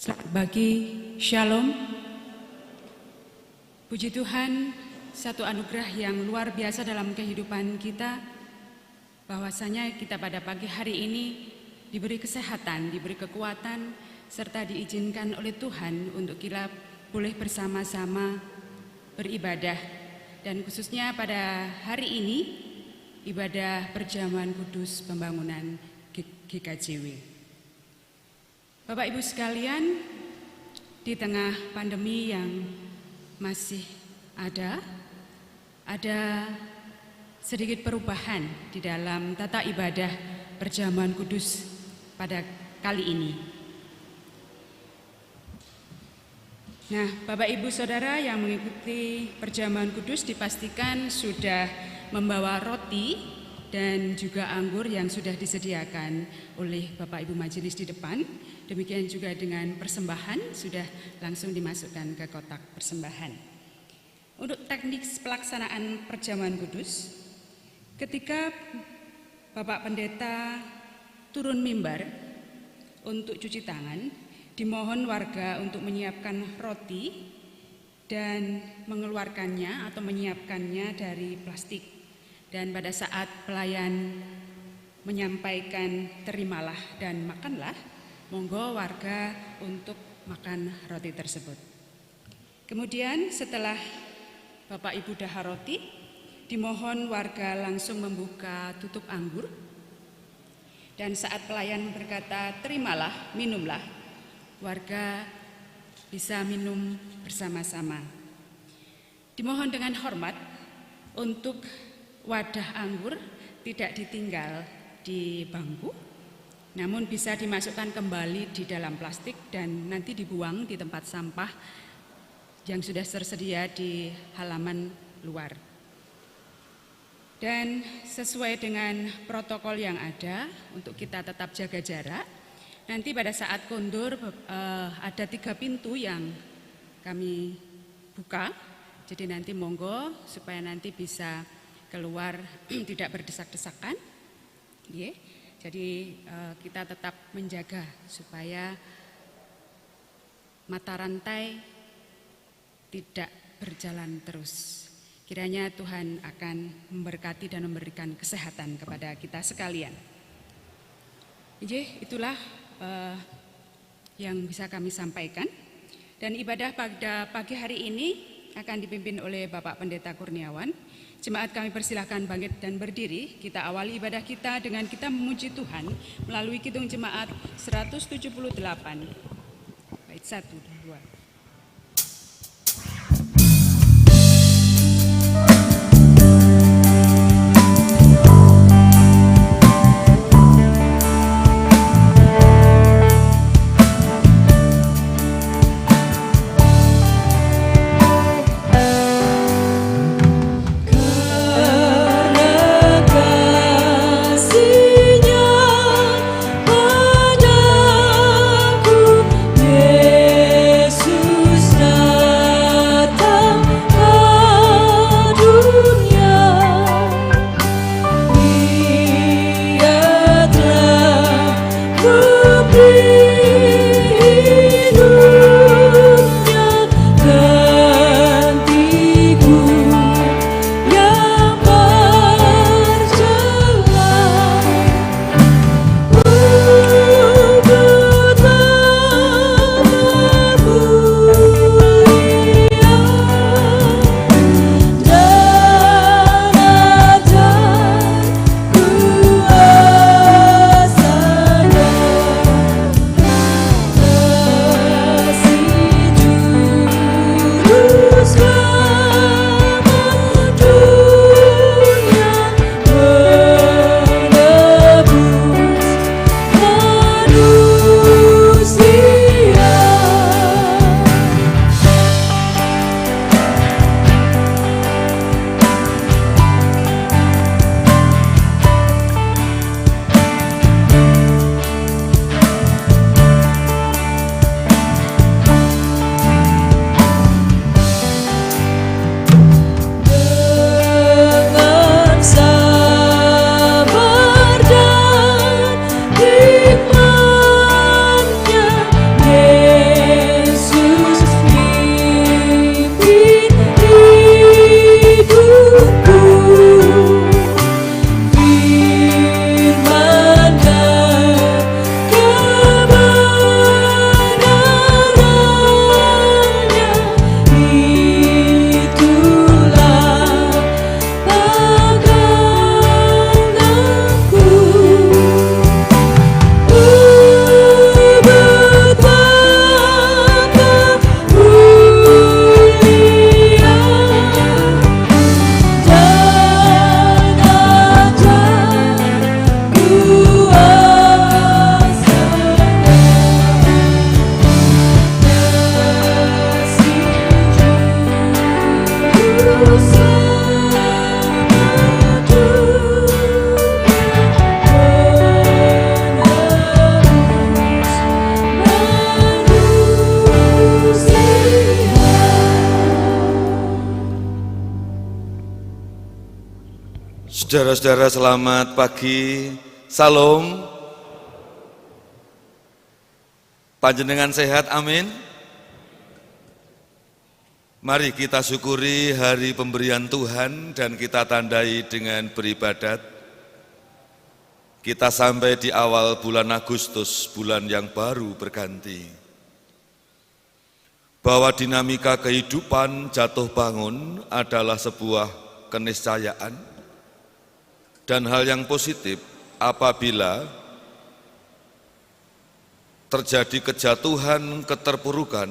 Selamat pagi, Shalom. Puji Tuhan, satu anugerah yang luar biasa dalam kehidupan kita, bahwasanya kita pada pagi hari ini diberi kesehatan, diberi kekuatan, serta diizinkan oleh Tuhan untuk kita boleh bersama-sama beribadah. Dan khususnya pada hari ini, ibadah perjamuan kudus pembangunan GKJW. Bapak Ibu sekalian, di tengah pandemi yang masih ada sedikit perubahan di dalam tata ibadah perjamuan kudus pada kali ini. Nah, Bapak Ibu Saudara yang mengikuti perjamuan kudus dipastikan sudah membawa roti dan juga anggur yang sudah disediakan oleh Bapak Ibu Majelis di depan. Demikian juga dengan persembahan sudah langsung dimasukkan ke kotak persembahan. Untuk teknik pelaksanaan perjamuan kudus, ketika Bapak Pendeta turun mimbar untuk cuci tangan, dimohon warga untuk menyiapkan roti dan mengeluarkannya atau menyiapkannya dari plastik. Dan pada saat pelayan menyampaikan terimalah dan makanlah, monggo warga untuk makan roti tersebut. Kemudian setelah Bapak Ibu dahar roti, dimohon warga langsung membuka tutup anggur. Dan saat pelayan berkata terimalah, minumlah, warga bisa minum bersama-sama. Dimohon dengan hormat untuk wadah anggur tidak ditinggal di bangku, namun bisa dimasukkan kembali di dalam plastik dan nanti dibuang di tempat sampah yang sudah tersedia di halaman luar. Dan sesuai dengan protokol yang ada untuk kita tetap jaga jarak, nanti pada saat kondur ada 3 pintu yang kami buka, jadi nanti monggo supaya nanti bisa keluar tidak berdesak-desakan. Jadi kita tetap menjaga supaya mata rantai tidak berjalan terus. Kiranya Tuhan akan memberkati dan memberikan kesehatan kepada kita sekalian. Itulah yang bisa kami sampaikan. Dan ibadah pada pagi hari ini akan dipimpin oleh Bapak Pendeta Kurniawan. Jemaat kami persilahkan bangkit dan berdiri. Kita awali ibadah kita dengan kita memuji Tuhan melalui kidung jemaat 178. Bait 1 dan 2. Yesus Saudara-saudara, selamat pagi. Salam. Panjenengan sehat, amin. Mari kita syukuri hari pemberian Tuhan dan kita tandai dengan beribadat. Kita sampai di awal bulan Agustus, bulan yang baru berganti. Bahwa dinamika kehidupan jatuh bangun adalah sebuah keniscayaan. Dan hal yang positif apabila terjadi kejatuhan, keterpurukan,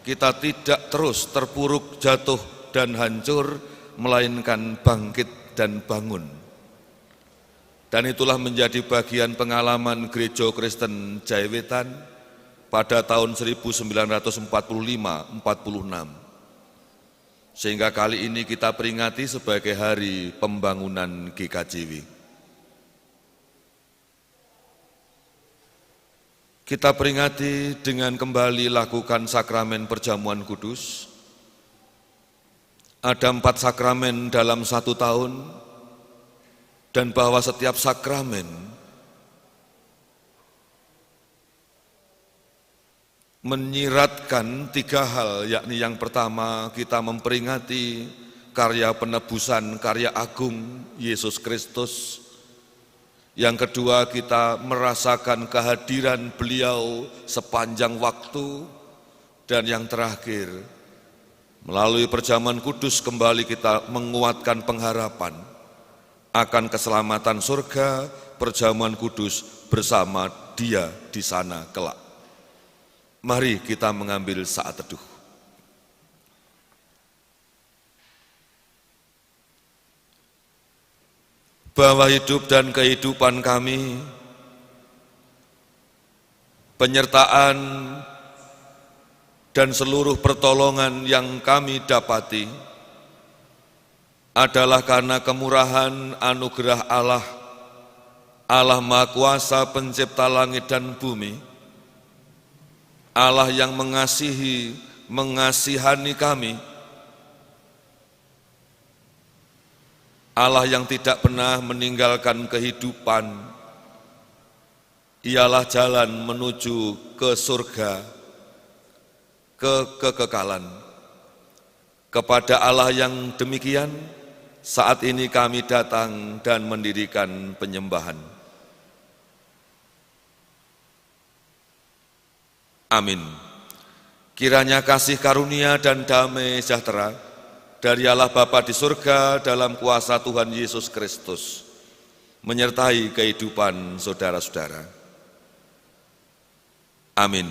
kita tidak terus terpuruk, jatuh, dan hancur, melainkan bangkit dan bangun. Dan itulah menjadi bagian pengalaman Gereja Kristen Jayawetan pada tahun 1945-46. Sehingga kali ini kita peringati sebagai hari pembangunan GKJW. Kita peringati dengan kembali lakukan sakramen perjamuan kudus. Ada 4 sakramen dalam 1 tahun, dan bahwa setiap sakramen menyiratkan 3 hal, yakni yang pertama kita memperingati karya penebusan, karya agung Yesus Kristus. Yang kedua kita merasakan kehadiran beliau sepanjang waktu. Dan yang terakhir, melalui perjamuan kudus kembali kita menguatkan pengharapan akan keselamatan surga, perjamuan kudus bersama Dia di sana kelak. Mari kita mengambil saat teduh. Bahwa hidup dan kehidupan kami, penyertaan dan seluruh pertolongan yang kami dapati adalah karena kemurahan anugerah Allah, Allah Maha Kuasa Pencipta langit dan bumi, Allah yang mengasihani kami, Allah yang tidak pernah meninggalkan kehidupan. Ialah jalan menuju ke surga, ke kekekalan. Kepada Allah yang demikian, saat ini kami datang dan mendirikan penyembahan. Amin. Kiranya kasih karunia dan damai sejahtera dari Allah Bapa di surga dalam kuasa Tuhan Yesus Kristus menyertai kehidupan saudara-saudara. Amin.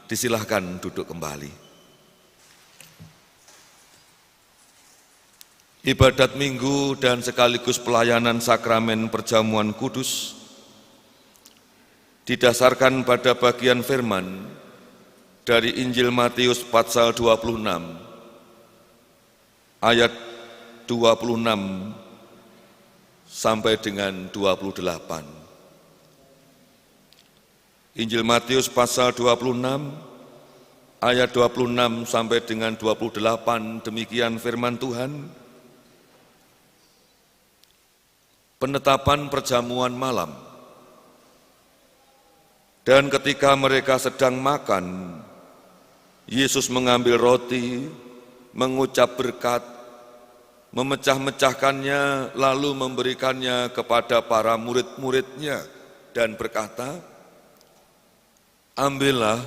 Disilahkan duduk kembali. Ibadat minggu dan sekaligus pelayanan sakramen perjamuan kudus didasarkan pada bagian firman dari Injil Matius pasal 26 ayat 26 sampai dengan 28. Injil Matius pasal 26 ayat 26 sampai dengan 28, demikian firman Tuhan. Penetapan perjamuan malam. Dan ketika mereka sedang makan, Yesus mengambil roti, mengucap berkat, memecah-mecahkannya, lalu memberikannya kepada para murid-muridnya dan berkata, "Ambillah,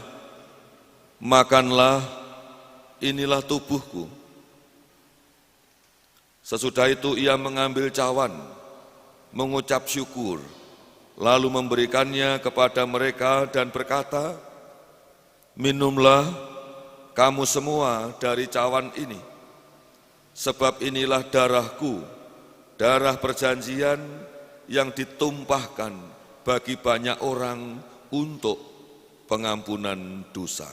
makanlah, inilah tubuhku." Sesudah itu ia mengambil cawan, mengucap syukur, lalu memberikannya kepada mereka dan berkata, "Minumlah kamu semua dari cawan ini, sebab inilah darahku, darah perjanjian yang ditumpahkan bagi banyak orang untuk pengampunan dosa."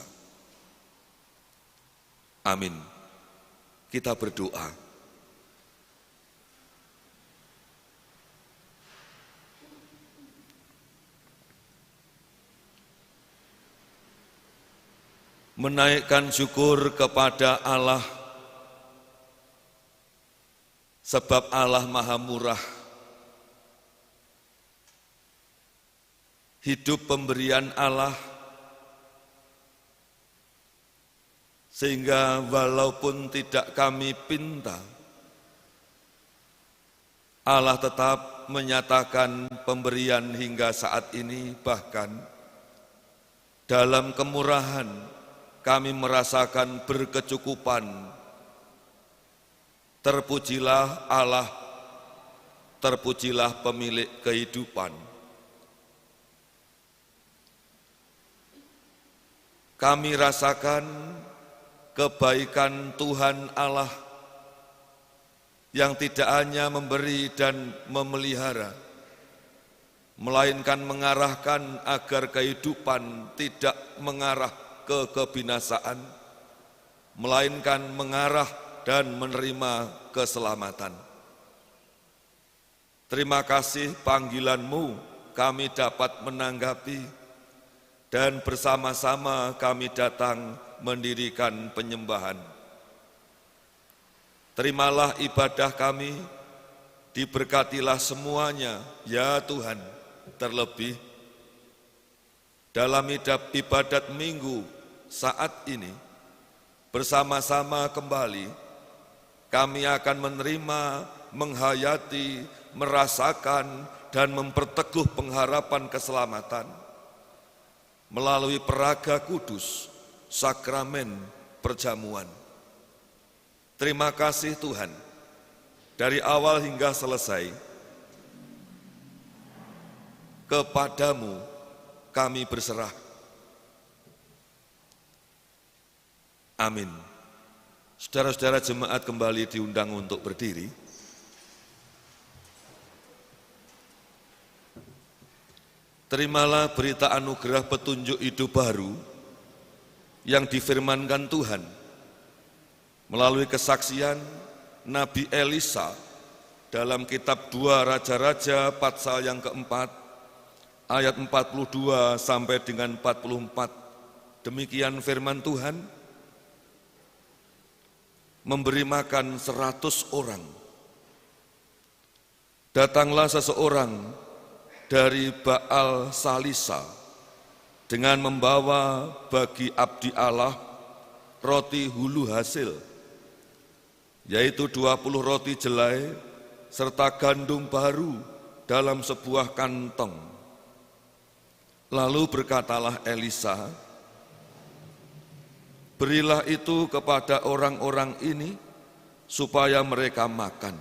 Amin. Kita berdoa. menaikkan syukur kepada Allah, sebab Allah Maha Murah. Hidup pemberian Allah, sehingga walaupun tidak kami pinta, Allah tetap menyatakan pemberian hingga saat ini. Bahkan dalam kemurahan kami merasakan berkecukupan. Terpujilah Allah, terpujilah pemilik kehidupan. Kami rasakan kebaikan Tuhan Allah yang tidak hanya memberi dan memelihara, melainkan mengarahkan agar kehidupan tidak mengarah ke kebinasaan, melainkan mengarah dan menerima keselamatan. Terima kasih panggilan-Mu kami dapat menanggapi, dan bersama-sama kami datang mendirikan penyembahan. Terimalah ibadah kami, diberkatilah semuanya, ya Tuhan. Terlebih dalam ibadat minggu saat ini, bersama-sama kembali, kami akan menerima, menghayati, merasakan, dan memperteguh pengharapan keselamatan melalui peraga kudus, sakramen perjamuan. Terima kasih Tuhan, dari awal hingga selesai, kepadamu kami berserah. Amin. Saudara-saudara jemaat kembali diundang untuk berdiri. Terimalah berita anugerah petunjuk hidup baru yang difirmankan Tuhan melalui kesaksian Nabi Elisa dalam kitab 2 Raja-Raja pasal yang keempat, ayat 42 sampai dengan 44. Demikian firman Tuhan, memberi makan 100 orang. Datanglah seseorang dari Baal Salisa dengan membawa bagi abdi Allah roti hulu hasil, yaitu 20 roti jelai serta gandum baru dalam sebuah kantong. Lalu berkatalah Elisa, berilah itu kepada orang-orang ini supaya mereka makan.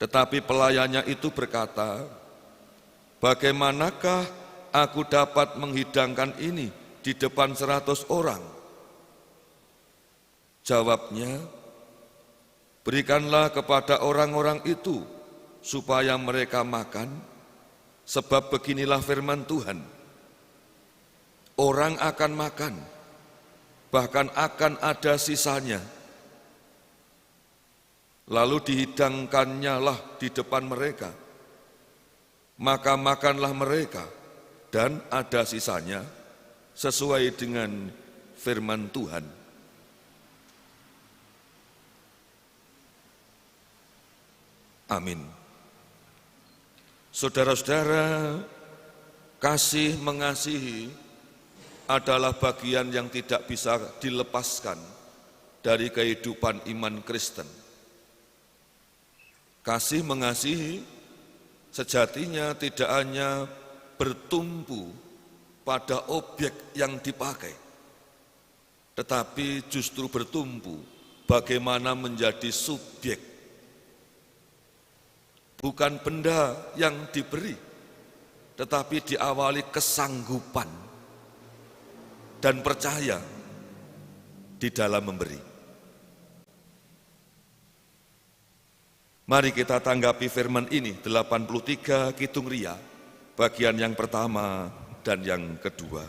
Tetapi pelayannya itu berkata, bagaimanakah aku dapat menghidangkan ini di depan 100 orang? Jawabnya, berikanlah kepada orang-orang itu supaya mereka makan, sebab beginilah firman Tuhan, orang akan makan, bahkan akan ada sisanya. Lalu dihidangkannya lah di depan mereka. Maka makanlah mereka, dan ada sisanya, sesuai dengan firman Tuhan. Amin. Saudara-saudara, kasih mengasihi adalah bagian yang tidak bisa dilepaskan dari kehidupan iman Kristen. Kasih mengasihi sejatinya tidak hanya bertumpu pada objek yang dipakai, tetapi justru bertumpu bagaimana menjadi subjek. Bukan benda yang diberi, tetapi diawali kesanggupan dan percaya di dalam memberi. Mari kita tanggapi firman ini, 83 Kidung Ria, bagian yang pertama dan yang kedua.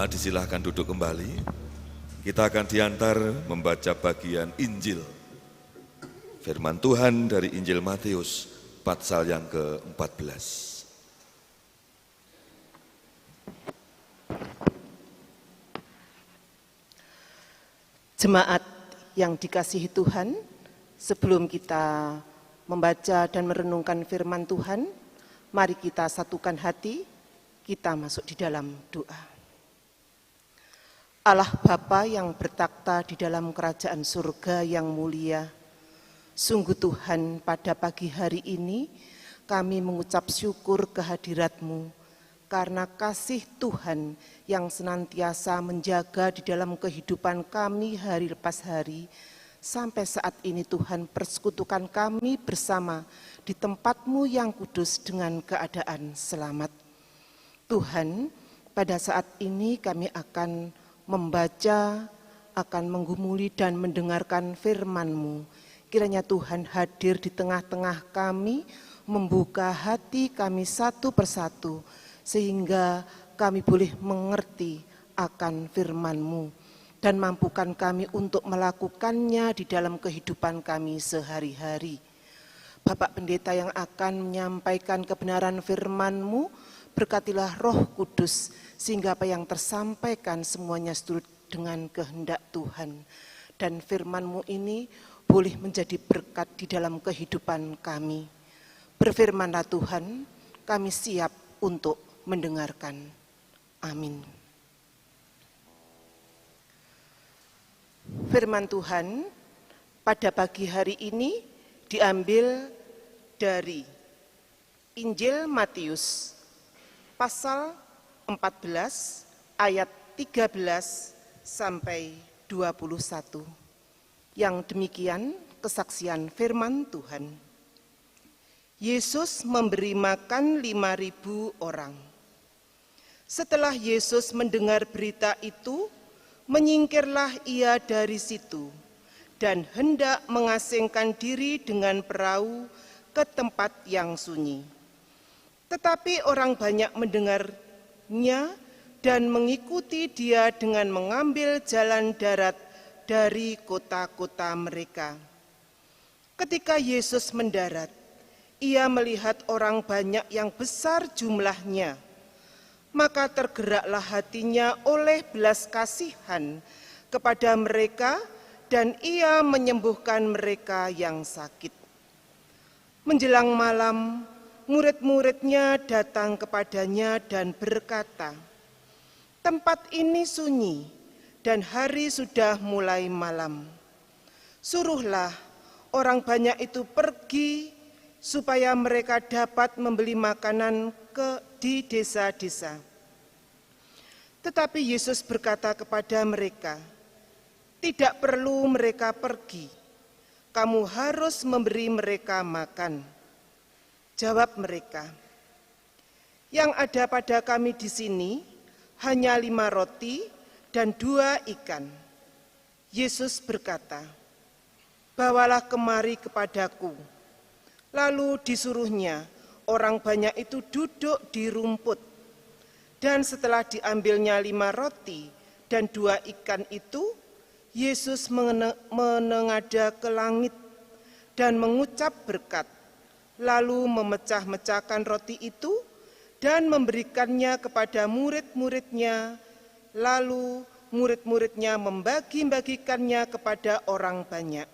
Jemaat disilahkan duduk kembali. Kita akan diantar membaca bagian Injil. Firman Tuhan dari Injil Matius, pasal yang ke-14. Jemaat yang dikasihi Tuhan, sebelum kita membaca dan merenungkan firman Tuhan, mari kita satukan hati, kita masuk di dalam doa. Allah Bapa yang bertakhta di dalam kerajaan surga yang mulia, sungguh Tuhan pada pagi hari ini kami mengucap syukur kehadirat-Mu karena kasih Tuhan yang senantiasa menjaga di dalam kehidupan kami hari lepas hari. Sampai saat ini Tuhan persekutukan kami bersama di tempat-Mu yang kudus dengan keadaan selamat. Tuhan, pada saat ini kami akan membaca, akan menggumuli dan mendengarkan firman-Mu. Kiranya Tuhan hadir di tengah-tengah kami, membuka hati kami satu persatu, sehingga kami boleh mengerti akan firman-Mu dan mampukan kami untuk melakukannya di dalam kehidupan kami sehari-hari. Bapak Pendeta yang akan menyampaikan kebenaran firman-Mu, berkatilah Roh Kudus, sehingga apa yang tersampaikan semuanya seturut dengan kehendak Tuhan. Dan firman-Mu ini boleh menjadi berkat di dalam kehidupan kami. Berfirmanlah Tuhan, kami siap untuk mendengarkan. Amin. Firman Tuhan pada pagi hari ini diambil dari Injil Matius pasal 14 ayat 13 sampai 21. Yang demikian kesaksian firman Tuhan. Yesus memberi makan 5.000 orang. Setelah Yesus mendengar berita itu, menyingkirlah ia dari situ dan hendak mengasingkan diri dengan perahu ke tempat yang sunyi. Tetapi orang banyak mendengarnya dan mengikuti dia dengan mengambil jalan darat dari kota-kota mereka. Ketika Yesus mendarat, ia melihat orang banyak yang besar jumlahnya, maka tergeraklah hatinya oleh belas kasihan kepada mereka dan ia menyembuhkan mereka yang sakit. Menjelang malam, murid-muridnya datang kepadanya dan berkata, "Tempat ini sunyi dan hari sudah mulai malam. Suruhlah orang banyak itu pergi supaya mereka dapat membeli makanan di desa-desa." Tetapi Yesus berkata kepada mereka, "Tidak perlu mereka pergi, kamu harus memberi mereka makan." Jawab mereka, "Yang ada pada kami di sini hanya 5 roti dan 2 ikan." Yesus berkata, "Bawalah kemari kepadaku." Lalu disuruhnya orang banyak itu duduk di rumput. Dan setelah diambilnya 5 roti dan 2 ikan itu, Yesus menengadah ke langit dan mengucap berkat, lalu memecah-mecahkan roti itu dan memberikannya kepada murid-muridnya, lalu murid-muridnya membagi-bagikannya kepada orang banyak.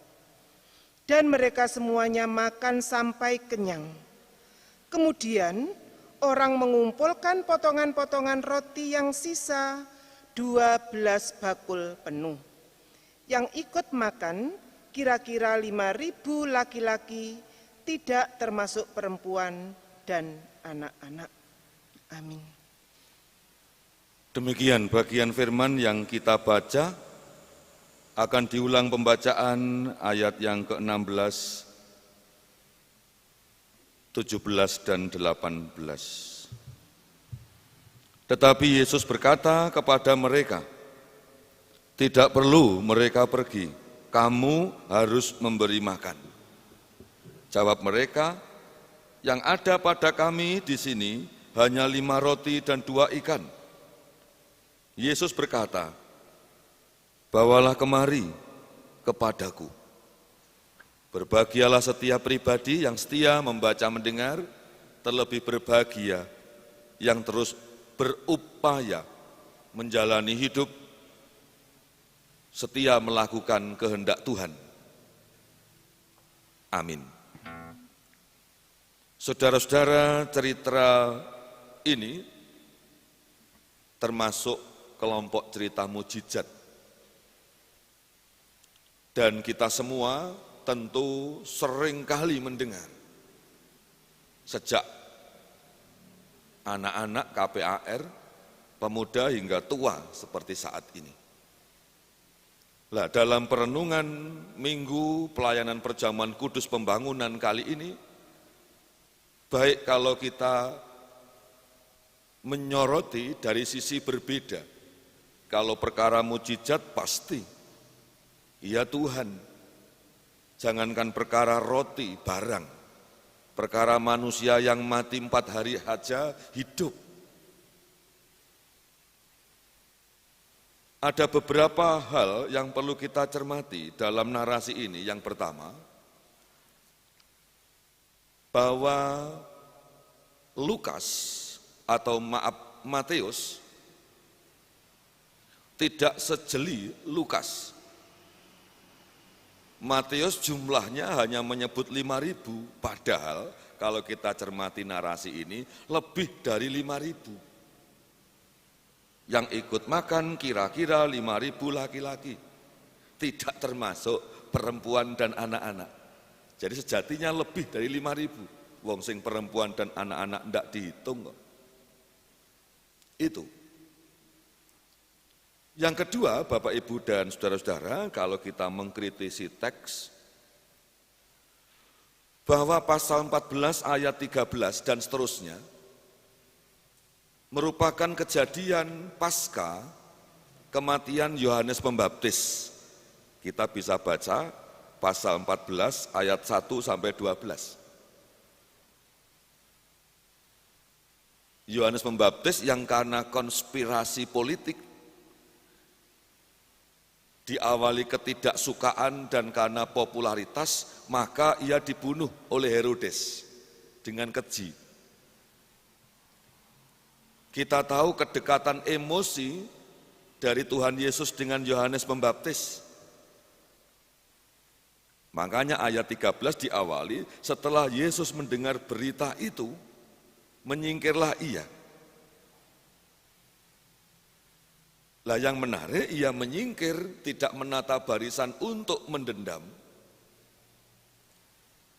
Dan mereka semuanya makan sampai kenyang. Kemudian orang mengumpulkan potongan-potongan roti yang sisa 12 bakul penuh. Yang ikut makan kira-kira 5.000 laki-laki, tidak termasuk perempuan dan anak-anak. Amin. Demikian bagian firman yang kita baca. Akan diulang pembacaan ayat yang ke-16, 17 dan 18. Tetapi Yesus berkata kepada mereka, "Tidak perlu mereka pergi, kamu harus memberi makan." Jawab mereka, "Yang ada pada kami di sini hanya 5 roti dan 2 ikan." Yesus berkata, "Bawalah kemari kepadaku." Berbahagialah setiap pribadi yang setia membaca mendengar, terlebih berbahagia yang terus berupaya menjalani hidup setia melakukan kehendak Tuhan. Amin. Saudara-saudara, cerita ini termasuk kelompok cerita mujizat. Dan kita semua tentu sering kali mendengar sejak anak-anak KPAR, pemuda hingga tua seperti saat ini. Nah, dalam perenungan Minggu Pelayanan Perjamuan Kudus Pembangunan kali ini, baik kalau kita menyoroti dari sisi berbeda, kalau perkara mujizat pasti, ya Tuhan, jangankan perkara roti, barang, perkara manusia yang mati 4 hari saja hidup. Ada beberapa hal yang perlu kita cermati dalam narasi ini. Yang pertama, bahwa Lukas atau Matius tidak sejeli Lukas. Matius jumlahnya hanya menyebut 5.000, padahal kalau kita cermati narasi ini lebih dari 5.000. Yang ikut makan kira-kira 5.000 laki-laki, tidak termasuk perempuan dan anak-anak. Jadi sejatinya lebih dari 5.000. Wong sing perempuan dan anak-anak ndak dihitung kok. Itu. Yang kedua, Bapak, Ibu, dan saudara-saudara, kalau kita mengkritisi teks, bahwa pasal 14 ayat 13 dan seterusnya, merupakan kejadian pasca kematian Yohanes Pembaptis. Kita bisa baca pasal 14 ayat 1 sampai 12. Yohanes Pembaptis yang karena konspirasi politik, diawali ketidaksukaan dan karena popularitas, maka ia dibunuh oleh Herodes dengan keji. Kita tahu kedekatan emosi dari Tuhan Yesus dengan Yohanes Pembaptis. Makanya ayat 13 diawali, setelah Yesus mendengar berita itu, menyingkirlah ia. Lah yang menarik, ia menyingkir, tidak menata barisan untuk mendendam.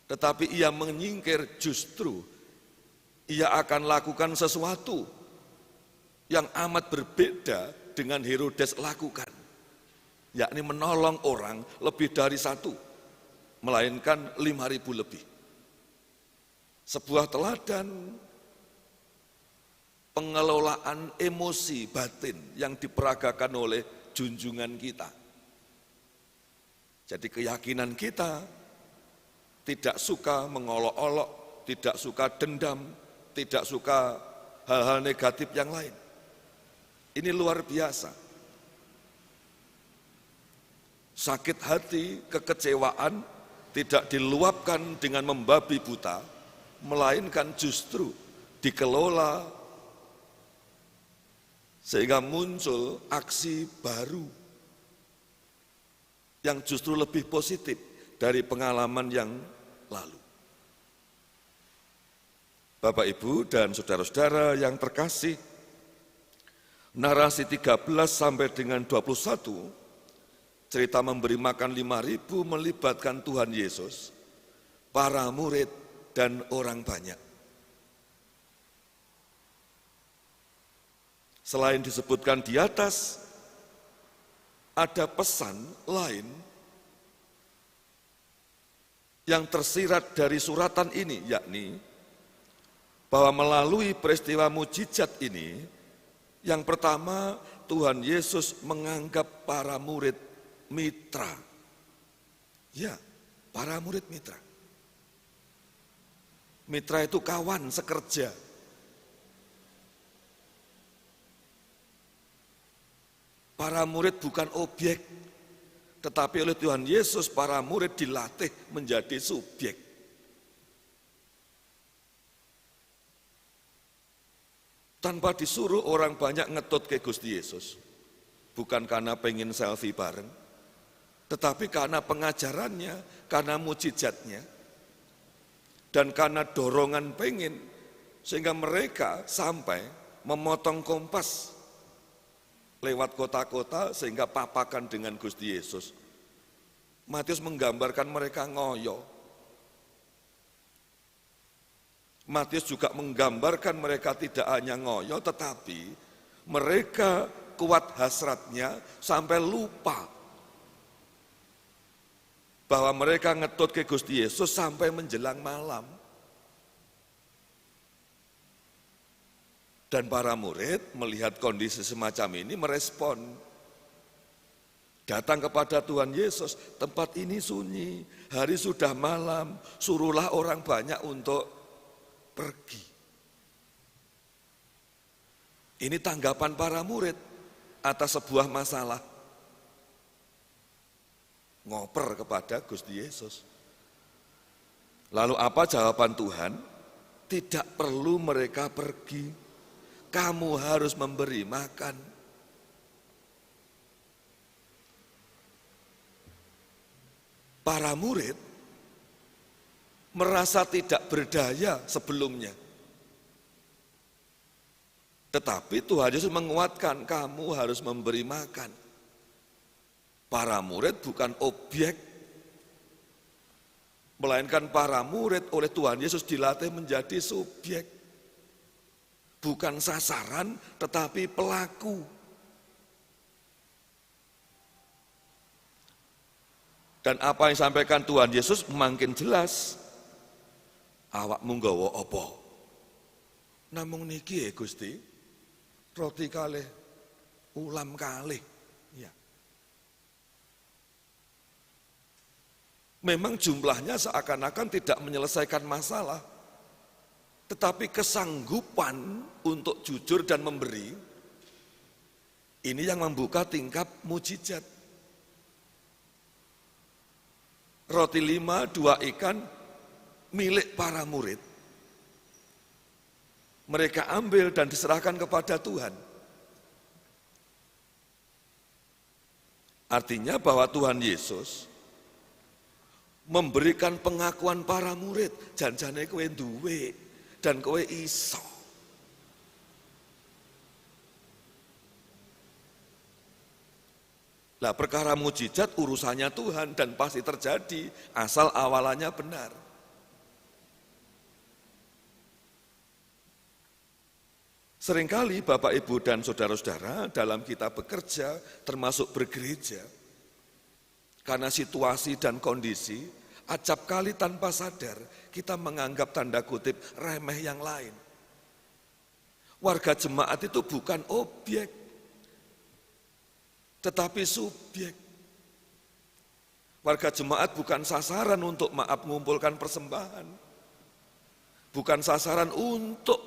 Tetapi ia menyingkir justru, ia akan lakukan sesuatu yang amat berbeda dengan Herodes lakukan. Yakni menolong orang lebih dari 1, melainkan 5.000 lebih. Sebuah teladan pengelolaan emosi batin yang diperagakan oleh junjungan kita. Jadi keyakinan kita tidak suka mengolok-olok, tidak suka dendam, tidak suka hal-hal negatif yang lain. Ini luar biasa. Sakit hati, kekecewaan tidak diluapkan dengan membabi buta, melainkan justru dikelola sehingga muncul aksi baru yang justru lebih positif dari pengalaman yang lalu. Bapak, Ibu, dan saudara-saudara yang terkasih, narasi 13 sampai dengan 21, cerita memberi makan 5.000 melibatkan Tuhan Yesus, para murid, dan orang banyak. Selain disebutkan di atas, ada pesan lain yang tersirat dari suratan ini, yakni bahwa melalui peristiwa mujizat ini, yang pertama Tuhan Yesus menganggap para murid mitra. Ya, para murid mitra. Mitra itu kawan sekerja. Para murid bukan objek, tetapi oleh Tuhan Yesus para murid dilatih menjadi subjek. Tanpa disuruh orang banyak ngetut ke Gusti Yesus. Bukan karena pengen selfie bareng, tetapi karena pengajarannya, karena mujizatnya, dan karena dorongan pengen, sehingga mereka sampai memotong kompas lewat kota-kota sehingga papakan dengan Gusti Yesus. Matius menggambarkan mereka ngoyo. Matius juga menggambarkan mereka tidak hanya ngoyo, tetapi mereka kuat hasratnya sampai lupa bahwa mereka ngetut ke Gusti Yesus sampai menjelang malam. Dan para murid melihat kondisi semacam ini merespon. Datang kepada Tuhan Yesus, tempat ini sunyi, hari sudah malam, suruhlah orang banyak untuk pergi. Ini tanggapan para murid atas sebuah masalah. Ngoper kepada Gusti Yesus. Lalu apa jawaban Tuhan? Tidak perlu mereka pergi. Kamu harus memberi makan. Para murid merasa tidak berdaya sebelumnya. Tetapi Tuhan Yesus menguatkan, kamu harus memberi makan. Para murid bukan objek, melainkan para murid oleh Tuhan Yesus dilatih menjadi subjek. Bukan sasaran, tetapi pelaku. Dan apa yang disampaikan Tuhan Yesus makin jelas. Awakmu nggawa apa? Namung niki Gusti, roti kalih, ulam kalih. Ya. Memang jumlahnya seakan-akan tidak menyelesaikan masalah. Tetapi kesanggupan untuk jujur dan memberi, ini yang membuka tingkap mujizat. Roti 5, 2 ikan milik para murid. Mereka ambil dan diserahkan kepada Tuhan. Artinya bahwa Tuhan Yesus memberikan pengakuan para murid, janjane kowe duwe dan kowe iso. Lah perkara mujizat urusannya Tuhan dan pasti terjadi asal awalannya benar. Seringkali Bapak Ibu dan saudara-saudara dalam kita bekerja termasuk bergereja, karena situasi dan kondisi acap kali tanpa sadar kita menganggap tanda kutip remeh yang lain. Warga jemaat itu bukan objek, tetapi subjek. Warga jemaat bukan sasaran untuk mengumpulkan persembahan. Bukan sasaran untuk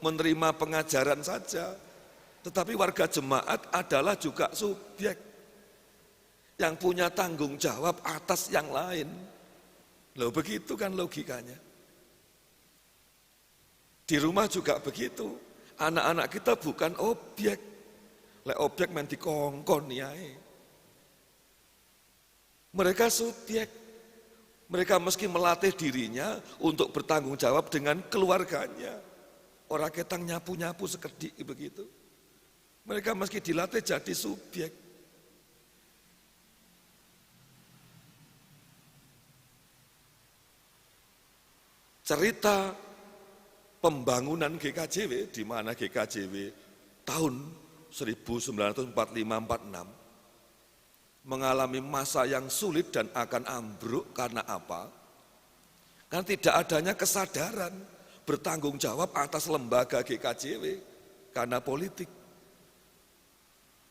menerima pengajaran saja. Tetapi warga jemaat adalah juga subjek yang punya tanggung jawab atas yang lain. Loh begitu kan logikanya. Di rumah juga begitu. Anak-anak kita bukan objek. Lek objek main dikongkon yae. Mereka subjek. Mereka meski melatih dirinya untuk bertanggung jawab dengan keluarganya. Orang ketang nyapu-nyapu sekedik begitu. Mereka meski dilatih jadi subjek. Cerita pembangunan GKJW, di mana GKJW tahun 1945-46 mengalami masa yang sulit dan akan ambruk karena apa? Kan tidak adanya kesadaran bertanggung jawab atas lembaga GKJW karena politik.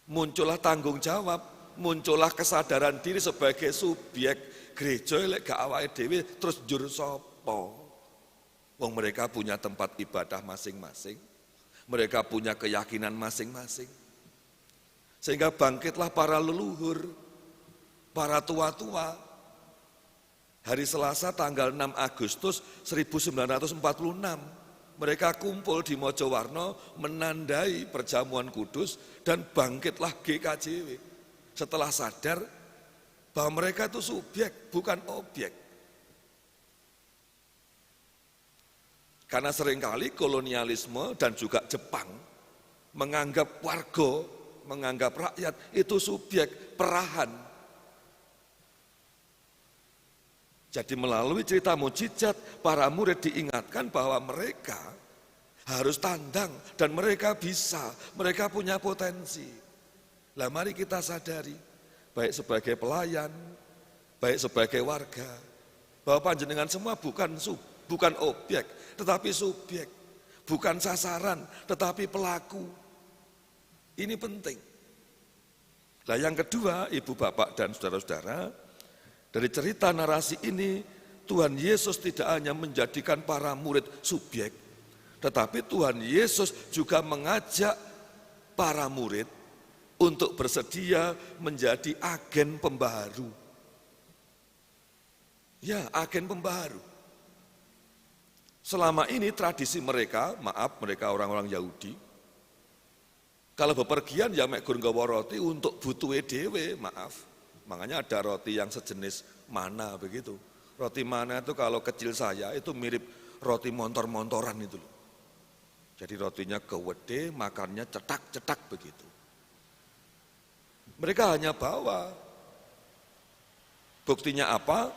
Muncullah tanggung jawab, muncullah kesadaran diri sebagai subjek gereja lek gak awake dhewe terus njur sapa? Wong mereka punya tempat ibadah masing-masing. Mereka punya keyakinan masing-masing. Sehingga bangkitlah para leluhur, para tua-tua. Hari Selasa tanggal 6 Agustus 1946, mereka kumpul di Mojowarno menandai perjamuan kudus dan bangkitlah GKJW. Setelah sadar bahwa mereka itu subjek, bukan objek. Karena seringkali kolonialisme dan juga Jepang menganggap warga, menganggap rakyat itu subjek, perahan. Jadi melalui cerita mujizat, para murid diingatkan bahwa mereka harus tandang dan mereka bisa, mereka punya potensi. Lah mari kita sadari, baik sebagai pelayan, baik sebagai warga, bahwa panjenengan semua bukan objek, tetapi subjek, bukan sasaran, tetapi pelaku. Ini penting. Nah yang kedua, ibu bapak dan saudara-saudara, dari cerita narasi ini, Tuhan Yesus tidak hanya menjadikan para murid subjek, tetapi Tuhan Yesus juga mengajak para murid untuk bersedia menjadi agen pembaharu. Ya, agen pembaharu. Selama ini tradisi mereka, mereka orang-orang Yahudi, kalau bepergian ya mek gur nggawa roti untuk butuhe dhewe, Makanya ada roti yang sejenis mana begitu. Roti mana itu kalau kecil saya itu mirip roti montor-montoran itu loh. Jadi rotinya gede, makannya cetak-cetak begitu. Mereka hanya bawa. Buktinya apa?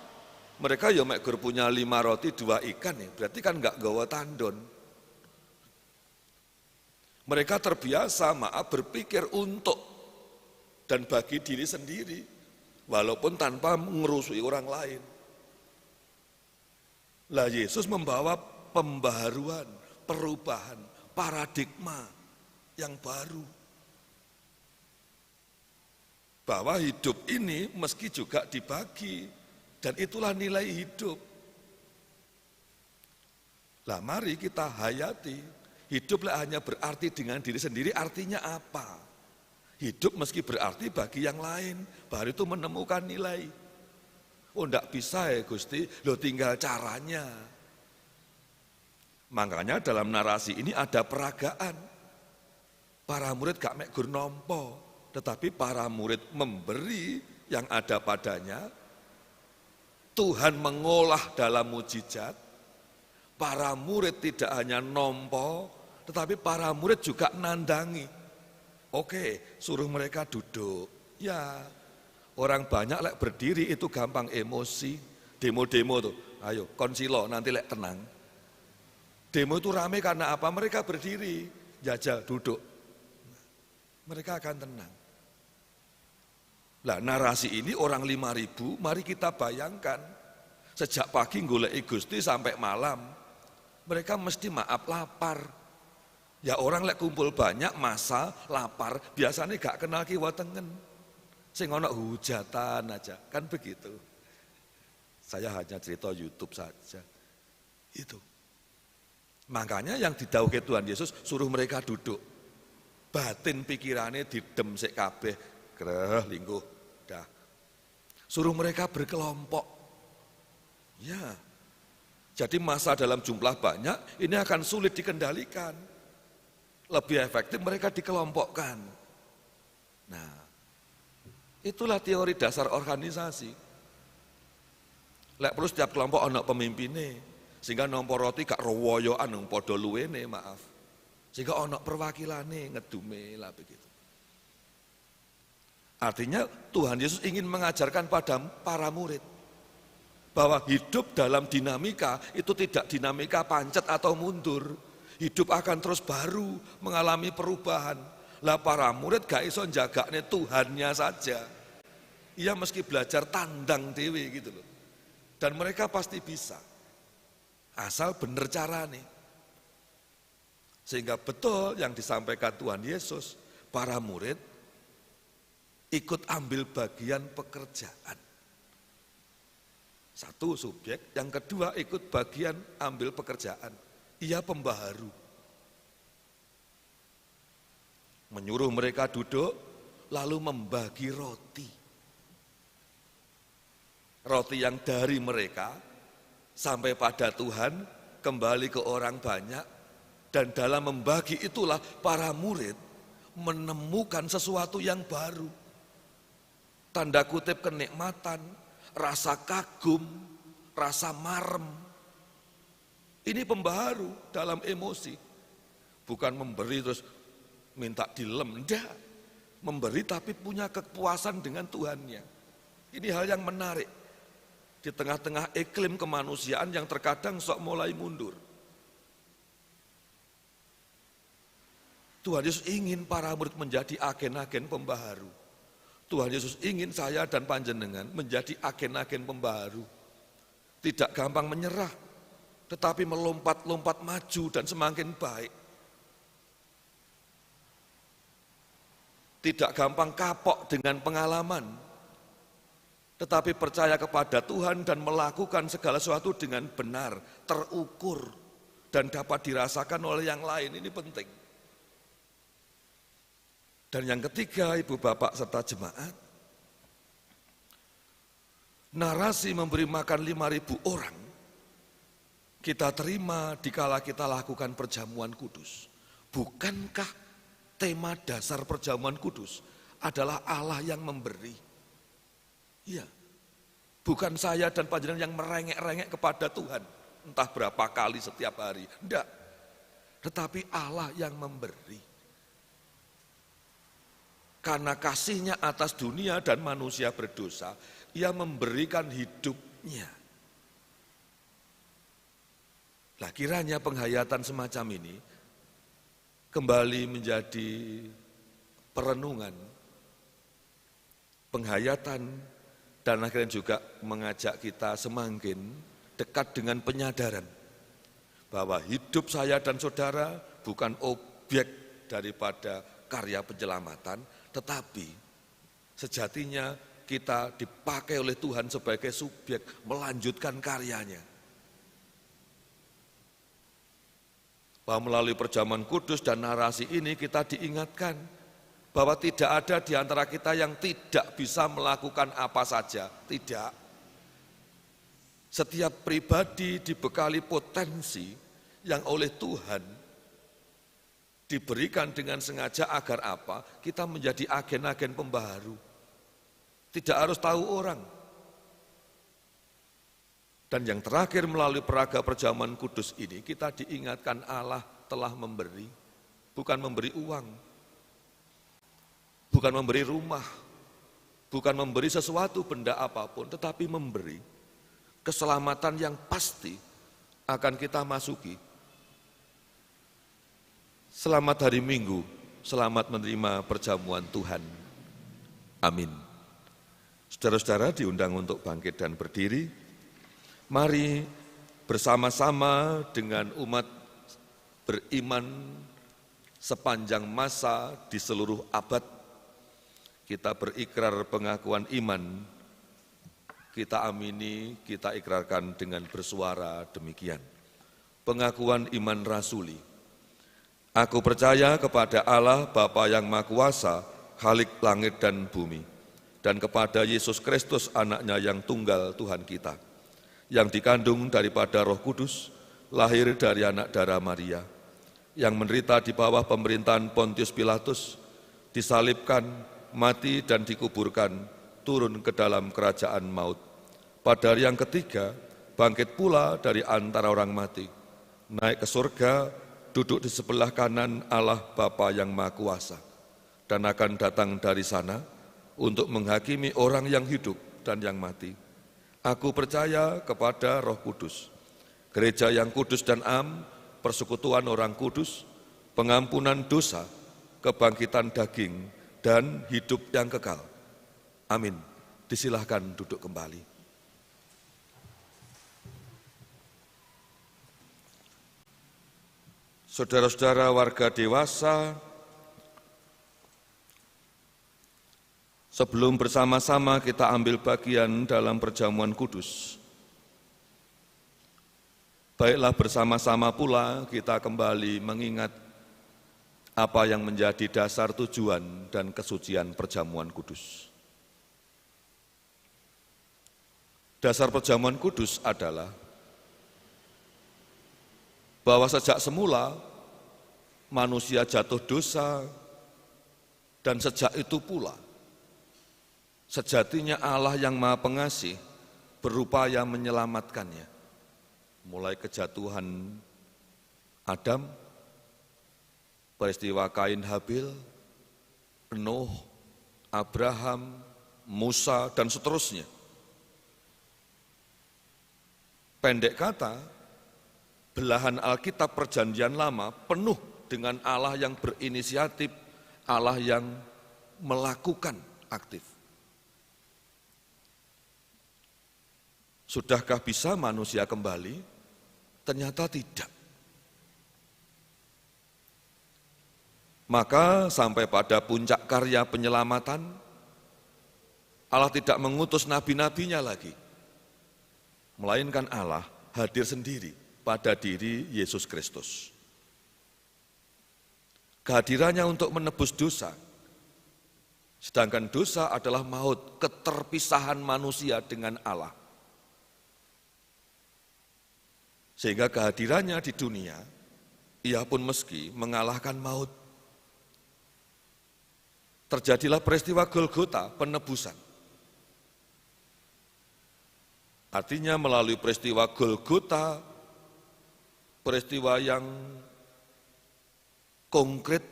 Mereka ya mek gur punya 5 roti 2 ikan ya. Berarti kan enggak gawa tandon. Mereka terbiasa berpikir untuk dan bagi diri sendiri. Walaupun tanpa mengerusui orang lain. Lah Yesus membawa pembaharuan, perubahan, paradigma yang baru. Bahwa hidup ini meski juga dibagi, dan itulah nilai hidup. Lah mari kita hayati, hiduplah hanya berarti dengan diri sendiri, artinya apa? Hidup meski berarti bagi yang lain, baru itu menemukan nilai. Oh enggak bisa ya Gusti, lo tinggal caranya. Makanya dalam narasi ini ada peragaan. Para murid gak mek gur nompo, tetapi para murid memberi yang ada padanya. Tuhan mengolah dalam mujizat. Para murid tidak hanya nompo, tetapi para murid juga nandangi. Oke, suruh mereka duduk. Ya, orang banyak lek berdiri itu gampang emosi. Demo-demo tuh, ayo konsilo nanti lek tenang. Demo itu rame karena apa? Mereka berdiri, jajal duduk. Mereka akan tenang. Lah narasi ini orang 5.000, mari kita bayangkan. Sejak pagi goleki Gusti sampai malam. Mereka mesti lapar. Ya orang lek kumpul banyak masa lapar, biasanya gak kenal kiwa tengen. Sing ono hujatan aja, kan begitu. Saya hanya cerita YouTube saja. Itu. Makanya yang didhawuhi Tuhan Yesus suruh mereka duduk. Batin pikirannya didem sik kabeh, greh lingkuh dah. Suruh mereka berkelompok. Ya. Jadi masa dalam jumlah banyak ini akan sulit dikendalikan. Lebih efektif mereka dikelompokkan. Nah, itulah teori dasar organisasi. Lek perlu setiap kelompok ana pemimpinnya, sehingga nompo roti gak rowoyoan nang padha luwene, Sehingga ana perwakilane ngedume lah begitu. Artinya Tuhan Yesus ingin mengajarkan pada para murid bahwa hidup dalam dinamika itu tidak dinamika pancet atau mundur. Hidup akan terus baru, mengalami perubahan. Lah para murid gak iso njagakne Tuhannya saja. Ia meski belajar tandang dewe gitu loh. Dan mereka pasti bisa. Asal bener carane. Sehingga betul yang disampaikan Tuhan Yesus, para murid ikut ambil bagian pekerjaan. Satu subjek, yang kedua ikut bagian ambil pekerjaan. Ia pembaharu. Menyuruh mereka duduk, lalu membagi roti. Roti yang dari mereka sampai pada Tuhan, kembali ke orang banyak, dan dalam membagi itulah para murid menemukan sesuatu yang baru. Tanda kutip kenikmatan, rasa kagum, rasa marem. Ini pembaharu dalam emosi. Bukan memberi terus minta dilem, enggak. Memberi tapi punya kepuasan dengan Tuhannya. Ini hal yang menarik. Di tengah-tengah iklim kemanusiaan yang terkadang sok mulai mundur. Tuhan Yesus ingin para murid menjadi agen-agen pembaharu. Tuhan Yesus ingin saya dan panjenengan menjadi agen-agen pembaharu. Tidak gampang menyerah, tetapi melompat-lompat maju dan semakin baik. Tidak gampang kapok dengan pengalaman, tetapi percaya kepada Tuhan dan melakukan segala sesuatu dengan benar, terukur, dan dapat dirasakan oleh yang lain. Ini penting. Dan yang ketiga, ibu bapak serta jemaat, narasi memberi makan 5.000 orang, kita terima dikala kita lakukan perjamuan kudus. Bukankah tema dasar perjamuan kudus adalah Allah yang memberi? Iya, bukan saya dan panjenengan yang merengek-rengek kepada Tuhan, entah berapa kali setiap hari, enggak. Tetapi Allah yang memberi. Karena kasihnya atas dunia dan manusia berdosa, ia memberikan hidupnya. Nah, kiranya penghayatan semacam ini kembali menjadi perenungan, penghayatan, dan akhirnya juga mengajak kita semakin dekat dengan penyadaran bahwa hidup saya dan saudara bukan objek daripada karya penyelamatan, tetapi sejatinya kita dipakai oleh Tuhan sebagai subjek melanjutkan karyanya. Bahwa melalui perjamuan kudus dan narasi ini kita diingatkan bahwa tidak ada di antara kita yang tidak bisa melakukan apa saja. Tidak. Setiap pribadi dibekali potensi yang oleh Tuhan diberikan dengan sengaja agar apa? Kita menjadi agen-agen pembaharu. Tidak harus tahu orang. Dan yang terakhir melalui peraga perjamuan kudus ini kita diingatkan Allah telah memberi. Bukan memberi uang. Bukan memberi rumah. Bukan memberi sesuatu benda apapun, tetapi memberi keselamatan yang pasti akan kita masuki. Selamat hari Minggu, selamat menerima perjamuan Tuhan. Amin. Saudara-saudara diundang untuk bangkit dan berdiri. Mari bersama-sama dengan umat beriman sepanjang masa di seluruh abad, kita berikrar pengakuan iman, kita amini, kita ikrarkan dengan bersuara demikian. Pengakuan iman rasuli. Aku percaya kepada Allah Bapa yang Maha Kuasa, Khalik langit dan bumi, dan kepada Yesus Kristus anaknya yang tunggal Tuhan kita, yang dikandung daripada Roh Kudus, lahir dari anak darah Maria, yang menderita di bawah pemerintahan Pontius Pilatus, disalibkan, mati dan dikuburkan, turun ke dalam kerajaan maut. Pada hari yang ketiga, bangkit pula dari antara orang mati, naik ke surga, duduk di sebelah kanan Allah Bapa yang Maha Kuasa, dan akan datang dari sana untuk menghakimi orang yang hidup dan yang mati. Aku percaya kepada Roh Kudus, gereja yang kudus dan am, persekutuan orang kudus, pengampunan dosa, kebangkitan daging, dan hidup yang kekal. Amin. Disilahkan duduk kembali. Saudara-saudara warga dewasa, sebelum bersama-sama kita ambil bagian dalam perjamuan kudus, baiklah bersama-sama pula kita kembali mengingat apa yang menjadi dasar tujuan dan kesucian perjamuan kudus. Dasar perjamuan kudus adalah bahwa sejak semula manusia jatuh dosa dan sejak itu pula sejatinya Allah yang Maha Pengasih berupaya menyelamatkannya. Mulai kejatuhan Adam, peristiwa Kain Habil, Nuh, Abraham, Musa, dan seterusnya. Pendek kata, belahan Alkitab Perjanjian Lama penuh dengan Allah yang berinisiatif, Allah yang melakukan aktif. Sudahkah bisa manusia kembali? Ternyata tidak. Maka sampai pada puncak karya penyelamatan, Allah tidak mengutus nabi-nabinya lagi, melainkan Allah hadir sendiri pada diri Yesus Kristus. Kehadirannya untuk menebus dosa, sedangkan dosa adalah maut, keterpisahan manusia dengan Allah. Sehingga kehadirannya di dunia, ia pun meski mengalahkan maut. Terjadilah peristiwa Golgota, penebusan. Artinya melalui peristiwa Golgota, peristiwa yang konkret,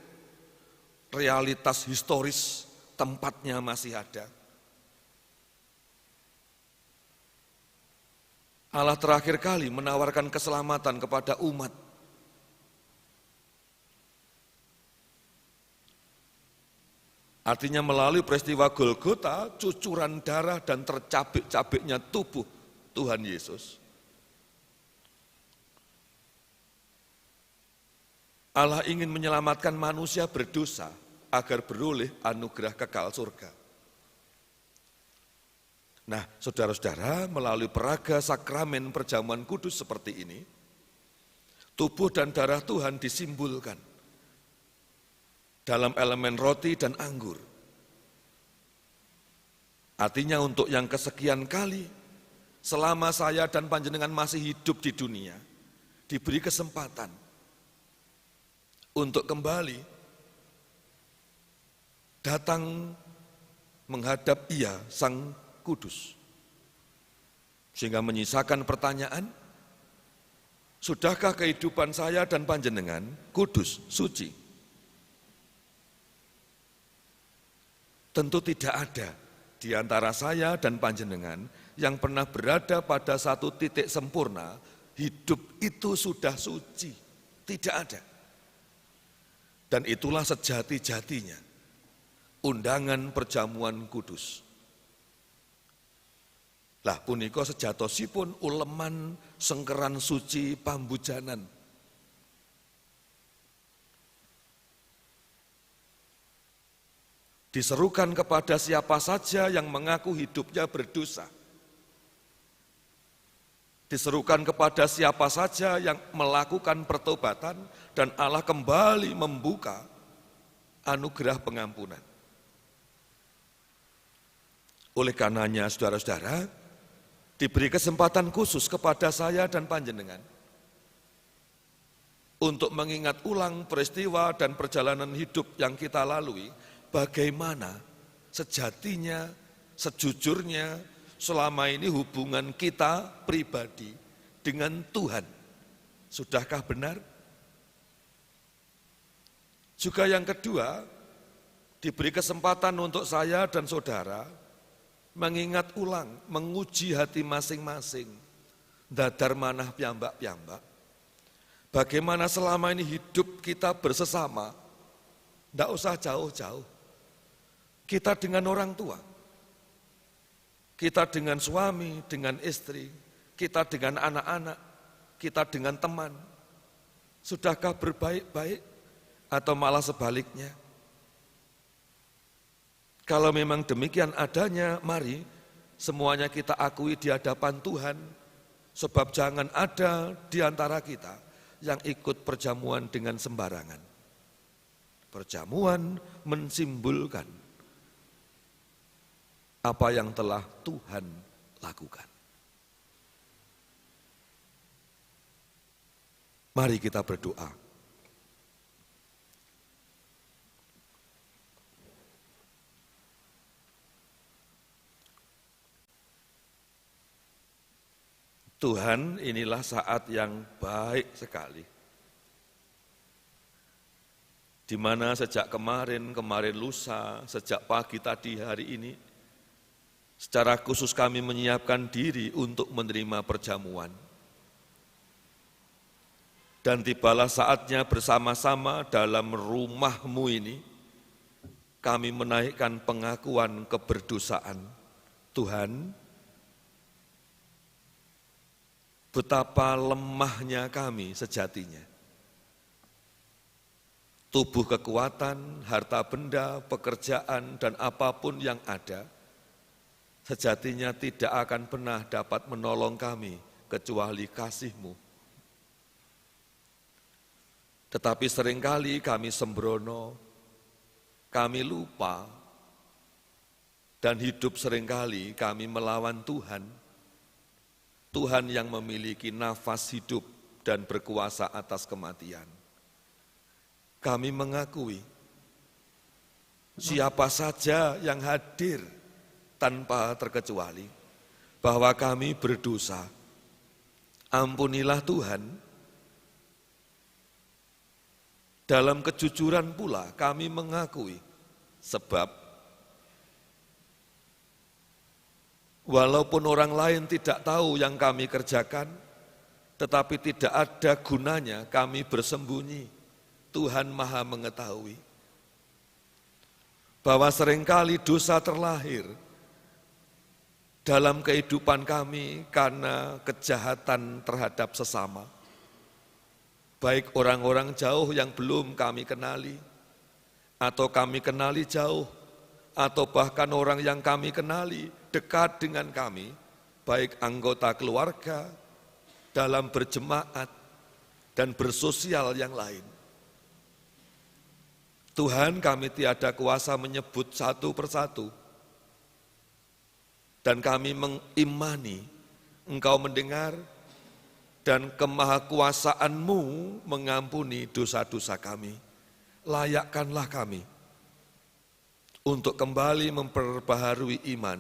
realitas historis, tempatnya masih ada. Allah terakhir kali menawarkan keselamatan kepada umat. Artinya melalui peristiwa Golgota, cucuran darah dan tercabik-cabiknya tubuh Tuhan Yesus. Allah ingin menyelamatkan manusia berdosa agar beroleh anugerah kekal surga. Nah, saudara-saudara, melalui peraga sakramen perjamuan kudus seperti ini, tubuh dan darah Tuhan disimbolkan dalam elemen roti dan anggur. Artinya untuk yang kesekian kali, selama saya dan panjenengan masih hidup di dunia, diberi kesempatan untuk kembali datang menghadap Ia, Sang Kudus. Sehingga menyisakan pertanyaan, sudahkah kehidupan saya dan panjenengan kudus, suci? Tentu tidak ada di antara saya dan panjenengan yang pernah berada pada satu titik sempurna, hidup itu sudah suci. Tidak ada. Dan itulah sejati-jatinya undangan perjamuan kudus. Lah punika sejatosipun uleman sengkeran suci pambujanan. Diserukan kepada siapa saja yang mengaku hidupnya berdosa. Diserukan kepada siapa saja yang melakukan pertobatan dan Allah kembali membuka anugerah pengampunan. Oleh karenanya saudara-saudara, diberi kesempatan khusus kepada saya dan panjenengan untuk mengingat ulang peristiwa dan perjalanan hidup yang kita lalui, bagaimana sejatinya, sejujurnya selama ini hubungan kita pribadi dengan Tuhan. Sudahkah benar? Juga yang kedua, diberi kesempatan untuk saya dan saudara mengingat ulang, menguji hati masing-masing, dadar manah piyambak-piyambak. Bagaimana selama ini hidup kita bersesama, tidak usah jauh-jauh. Kita dengan orang tua, kita dengan suami, dengan istri, kita dengan anak-anak, kita dengan teman. Sudahkah berbaik-baik atau malah sebaliknya? Kalau memang demikian adanya, mari semuanya kita akui di hadapan Tuhan, sebab jangan ada di antara kita yang ikut perjamuan dengan sembarangan. Perjamuan mensimbolkan apa yang telah Tuhan lakukan. Mari kita berdoa. Tuhan, inilah saat yang baik sekali, di mana sejak kemarin lusa, sejak pagi tadi hari ini, secara khusus kami menyiapkan diri untuk menerima perjamuan. Dan tibalah saatnya bersama-sama dalam rumah-Mu ini, kami menaikkan pengakuan keberdosaan. Tuhan, betapa lemahnya kami sejatinya. Tubuh kekuatan, harta benda, pekerjaan, dan apapun yang ada, sejatinya tidak akan pernah dapat menolong kami kecuali kasih-Mu. Tetapi seringkali kami sembrono, kami lupa, dan hidup seringkali kami melawan Tuhan. Tuhan yang memiliki nafas hidup dan berkuasa atas kematian. Kami mengakui siapa saja yang hadir tanpa terkecuali bahwa kami berdosa. Ampunilah Tuhan. Dalam kejujuran pula kami mengakui sebab walaupun orang lain tidak tahu yang kami kerjakan, tetapi tidak ada gunanya kami bersembunyi. Tuhan Maha mengetahui bahwa seringkali dosa terlahir dalam kehidupan kami karena kejahatan terhadap sesama. Baik orang-orang jauh yang belum kami kenali, atau kami kenali jauh, atau bahkan orang yang kami kenali dekat dengan kami, baik anggota keluarga, dalam berjemaat, dan bersosial yang lain. Tuhan, kami tiada kuasa menyebut satu persatu, dan kami mengimani Engkau mendengar, dan kemahakuasaan-Mu mengampuni dosa-dosa kami. Layakkanlah kami untuk kembali memperbaharui iman,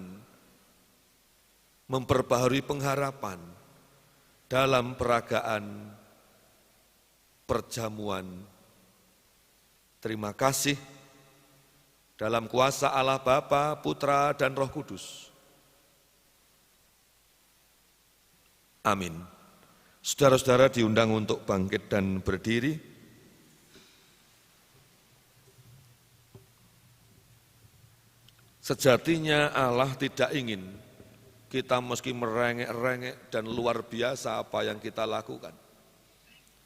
memperbaharui pengharapan dalam peragaan perjamuan. Terima kasih dalam kuasa Allah Bapa, Putra, dan Roh Kudus. Amin. Saudara-saudara diundang untuk bangkit dan berdiri. Sejatinya Allah tidak ingin kita meski merengek-rengek dan luar biasa apa yang kita lakukan.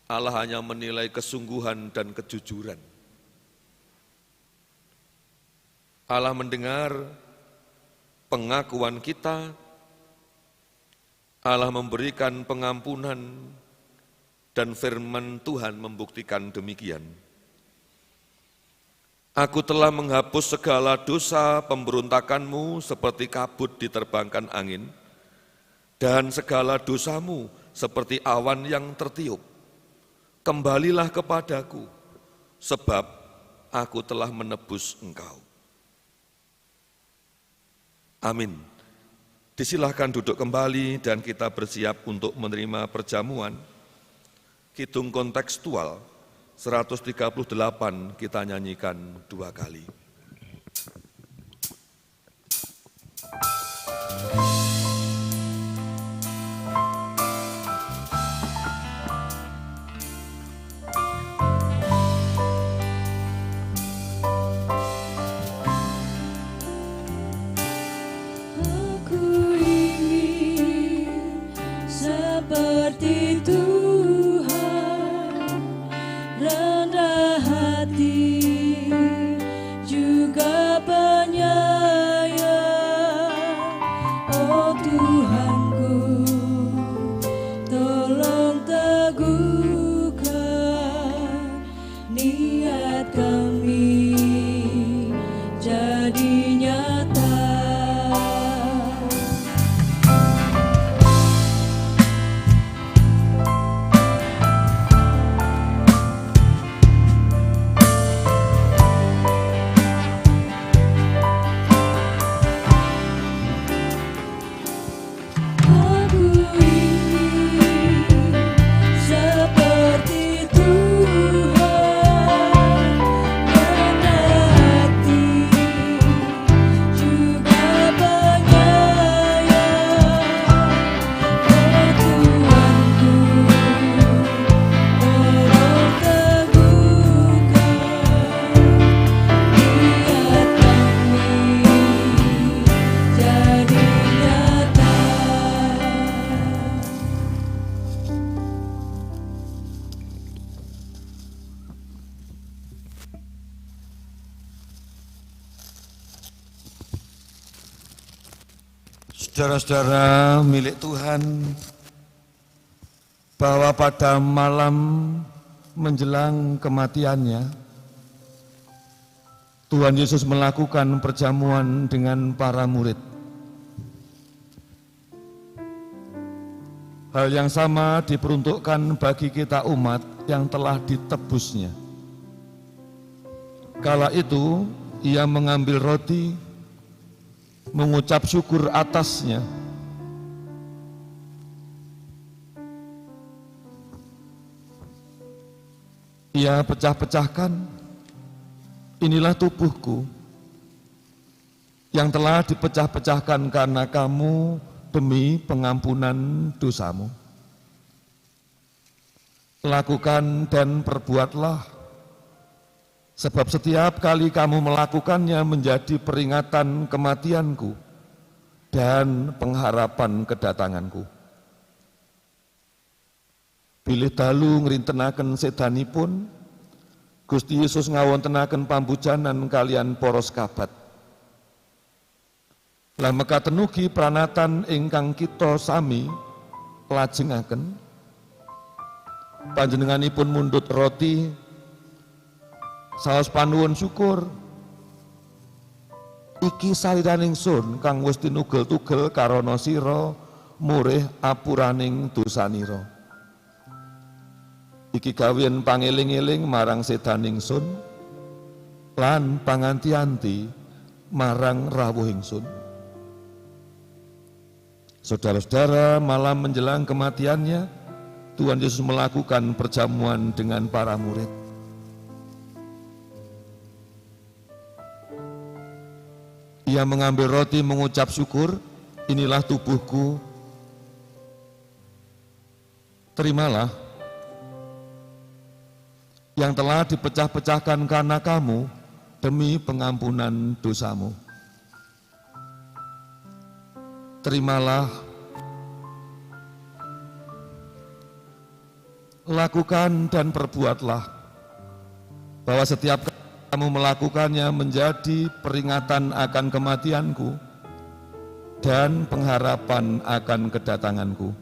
Allah hanya menilai kesungguhan dan kejujuran. Allah mendengar pengakuan kita, Allah memberikan pengampunan, dan firman Tuhan membuktikan demikian. Aku telah menghapus segala dosa pemberontakanmu seperti kabut diterbangkan angin, dan segala dosamu seperti awan yang tertiup. Kembalilah kepadaku, sebab aku telah menebus engkau. Amin. Disilahkan duduk kembali dan kita bersiap untuk menerima perjamuan. Kidung kontekstual 138 kita nyanyikan 2 kali. Niat kami Saudara-saudara milik Tuhan, bahwa pada malam menjelang kematiannya, Tuhan Yesus melakukan perjamuan dengan para murid. Hal yang sama diperuntukkan bagi kita umat yang telah ditebusnya. Kala itu, ia mengambil roti, mengucap syukur atasnya, ia pecah-pecahkan, inilah tubuhku yang telah dipecah-pecahkan karena kamu demi pengampunan dosamu. Lakukan dan perbuatlah, sebab setiap kali kamu melakukannya menjadi peringatan kematianku dan pengharapan kedatanganku. Bilih dalu ngrintenaken sedanipun, Gusti Yesus ngawontenaken pambujanan kalian poros kabat. Lah mekaten ugi pranatan ingkang kita sami lajengaken, panjenenganipun mundhut roti saos panuwun syukur, iki saliran ingsun kang wis tinugel-tugel karana sira murih apuraning dosanira. Iki gawén pangeling-eling marang sedan ingsun lan panganti-anti marang rawuh ingsun. Saudara-saudara, malam menjelang kematiannya, Tuhan Yesus melakukan perjamuan dengan para murid. Ia mengambil roti mengucap syukur, inilah tubuhku, terimalah, yang telah dipecah-pecahkan karena kamu demi pengampunan dosamu. Terimalah, lakukan dan perbuatlah, bahwa setiap kamu melakukannya menjadi peringatan akan kematianku dan pengharapan akan kedatanganku.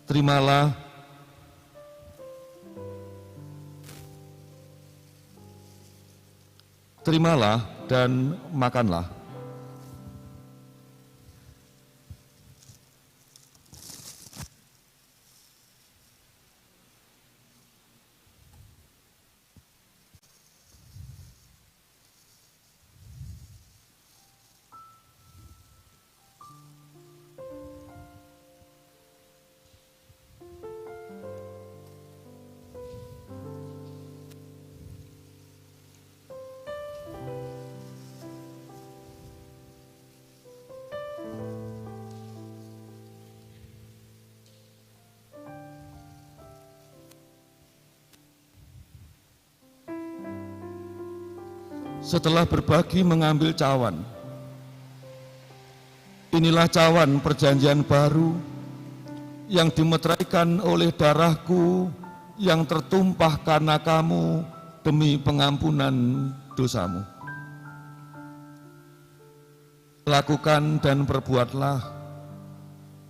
Terimalah, terimalah dan makanlah. Setelah berbagi mengambil cawan, inilah cawan perjanjian baru yang dimeteraikan oleh darahku yang tertumpah karena kamu demi pengampunan dosamu. Lakukan dan perbuatlah,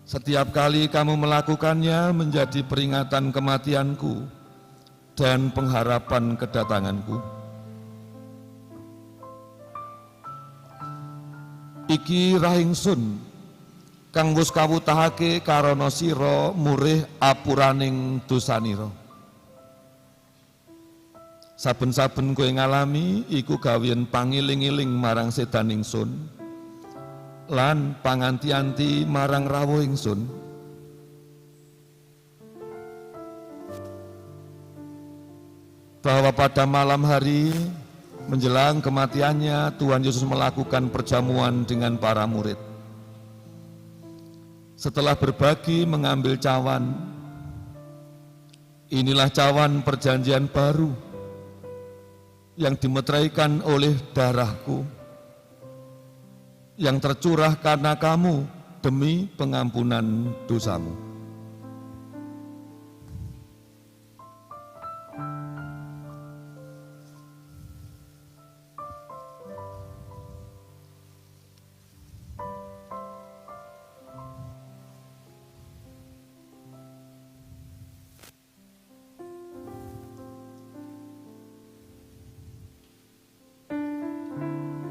setiap kali kamu melakukannya menjadi peringatan kematianku dan pengharapan kedatanganku. Iki rahingsun kang wis kawutahake karana sira murih apuraning dosanira. Saben-saben kowe ngalami iku gawén pangiling-iling marang sedan ingsun lan panganti-anti marang rawuh ingsun. Bahwa pada malam hari menjelang kematiannya, Tuhan Yesus melakukan perjamuan dengan para murid. Setelah berbagi mengambil cawan, inilah cawan perjanjian baru yang dimeteraikan oleh darahku, yang tercurah karena kamu demi pengampunan dosamu.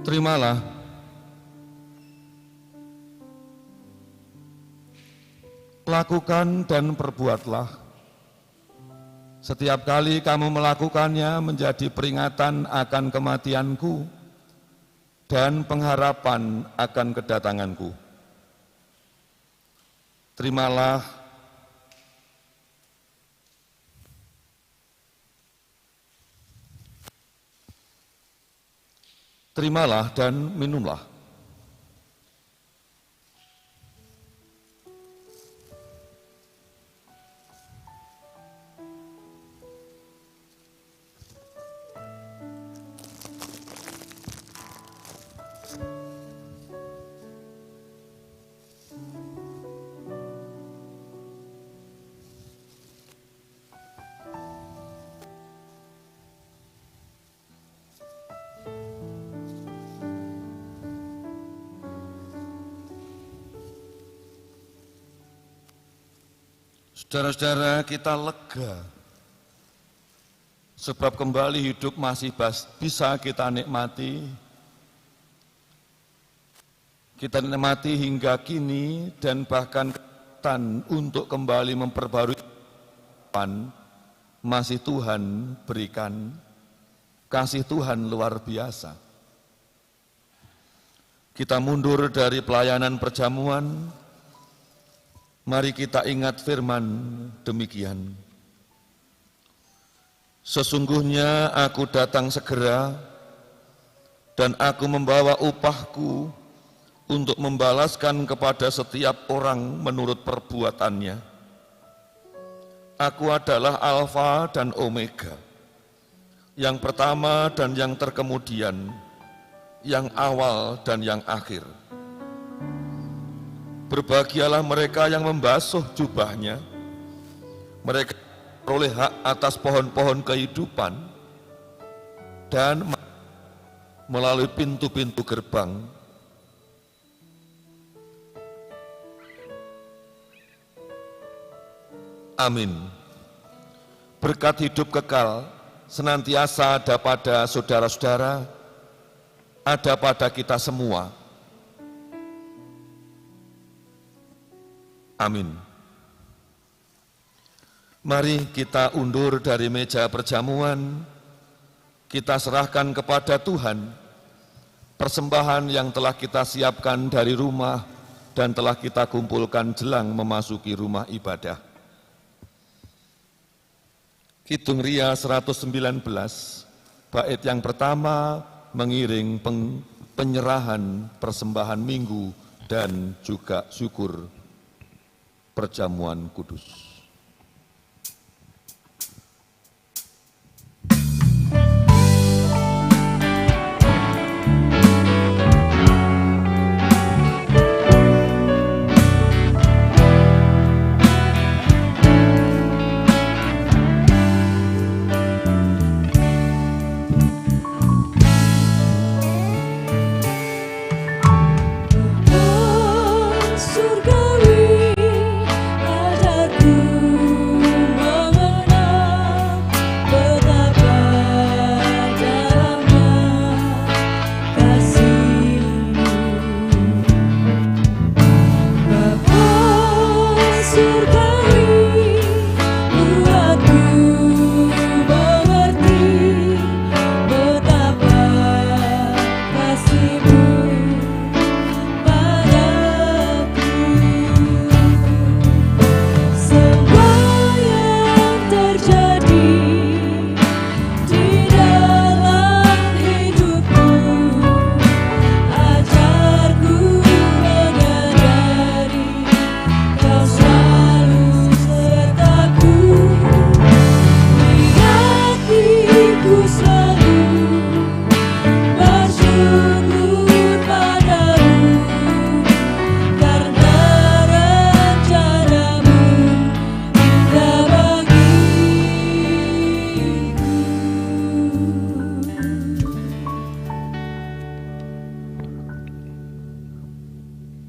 terimalah. Lakukan dan perbuatlah. Setiap kali kamu melakukannya menjadi peringatan akan kematianku dan pengharapan akan kedatanganku. Terimalah. Terimalah dan minumlah. Saudara-saudara, kita lega, sebab kembali hidup masih bisa kita nikmati. Kita nikmati hingga kini dan bahkan kesempatan untuk kembali memperbarui kehidupan masih Tuhan berikan. Kasih Tuhan luar biasa. Kita mundur dari pelayanan perjamuan. Mari kita ingat firman demikian. Sesungguhnya aku datang segera dan aku membawa upahku untuk membalaskan kepada setiap orang menurut perbuatannya. Aku adalah Alfa dan Omega, yang pertama dan yang terkemudian, yang awal dan yang akhir. Berbahagialah mereka yang membasuh jubahnya, mereka peroleh hak atas pohon-pohon kehidupan, dan melalui pintu-pintu gerbang. Amin. Berkat hidup kekal senantiasa ada pada saudara-saudara, ada pada kita semua. Amin. Mari kita undur dari meja perjamuan, kita serahkan kepada Tuhan persembahan yang telah kita siapkan dari rumah dan telah kita kumpulkan jelang memasuki rumah ibadah. Kidung Ria 119, bait yang pertama mengiring penyerahan persembahan minggu dan juga syukur perjamuan kudus.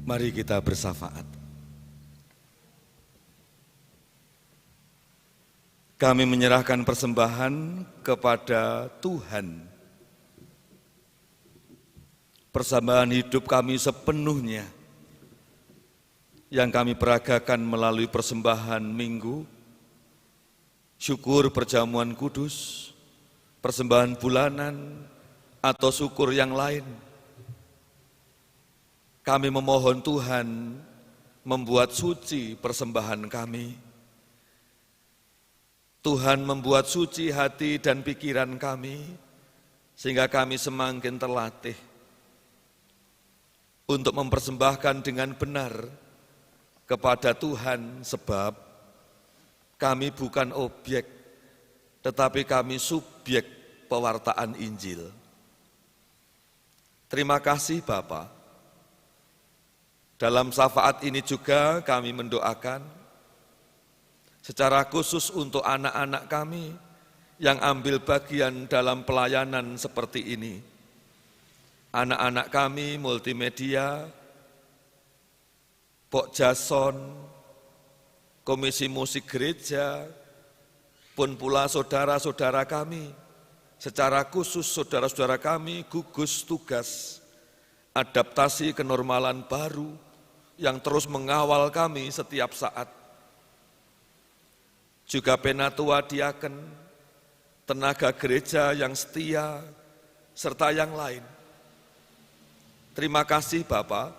Mari kita bersafaat. Kami menyerahkan persembahan kepada Tuhan. persembahan hidup kami sepenuhnya yang kami peragakan melalui persembahan minggu, syukur perjamuan kudus, persembahan bulanan, atau syukur yang lain. Kami memohon Tuhan membuat suci persembahan kami. Tuhan membuat suci hati dan pikiran kami, sehingga kami semakin terlatih untuk mempersembahkan dengan benar kepada Tuhan, sebab kami bukan objek, tetapi kami subjek pewartaan Injil. Terima kasih Bapa. Dalam syafaat ini juga kami mendoakan secara khusus untuk anak-anak kami yang ambil bagian dalam pelayanan seperti ini. Anak-anak kami multimedia, Pok Jason, Komisi Musik Gereja, pun pula saudara-saudara kami, secara khusus saudara-saudara kami gugus tugas adaptasi kenormalan baru yang terus mengawal kami setiap saat. Juga penatua diaken, tenaga gereja yang setia, serta yang lain. Terima kasih Bapak,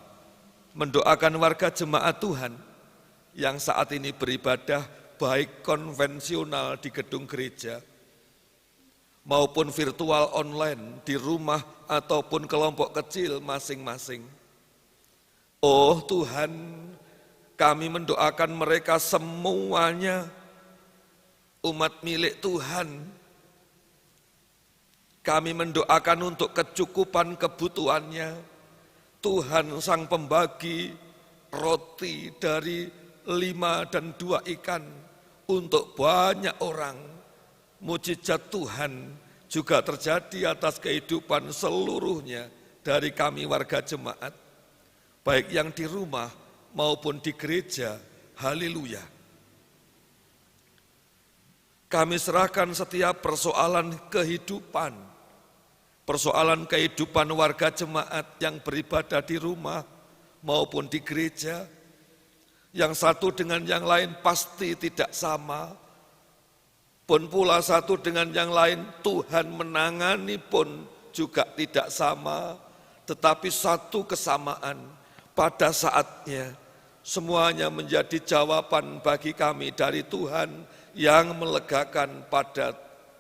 mendoakan warga jemaat Tuhan yang saat ini beribadah baik konvensional di gedung gereja maupun virtual online di rumah ataupun kelompok kecil masing-masing. Oh Tuhan, kami mendoakan mereka semuanya umat milik Tuhan. Kami mendoakan untuk kecukupan kebutuhannya. Tuhan Sang Pembagi roti dari 5 dan 2 ikan untuk banyak orang. Mujizat Tuhan juga terjadi atas kehidupan seluruhnya dari kami warga jemaat, baik yang di rumah maupun di gereja. Haleluya. Kami serahkan setiap persoalan kehidupan, persoalan kehidupan warga jemaat yang beribadah di rumah maupun di gereja, yang satu dengan yang lain pasti tidak sama, pun pula satu dengan yang lain Tuhan menangani pun juga tidak sama, tetapi satu kesamaan, pada saatnya semuanya menjadi jawaban bagi kami dari Tuhan yang melegakan pada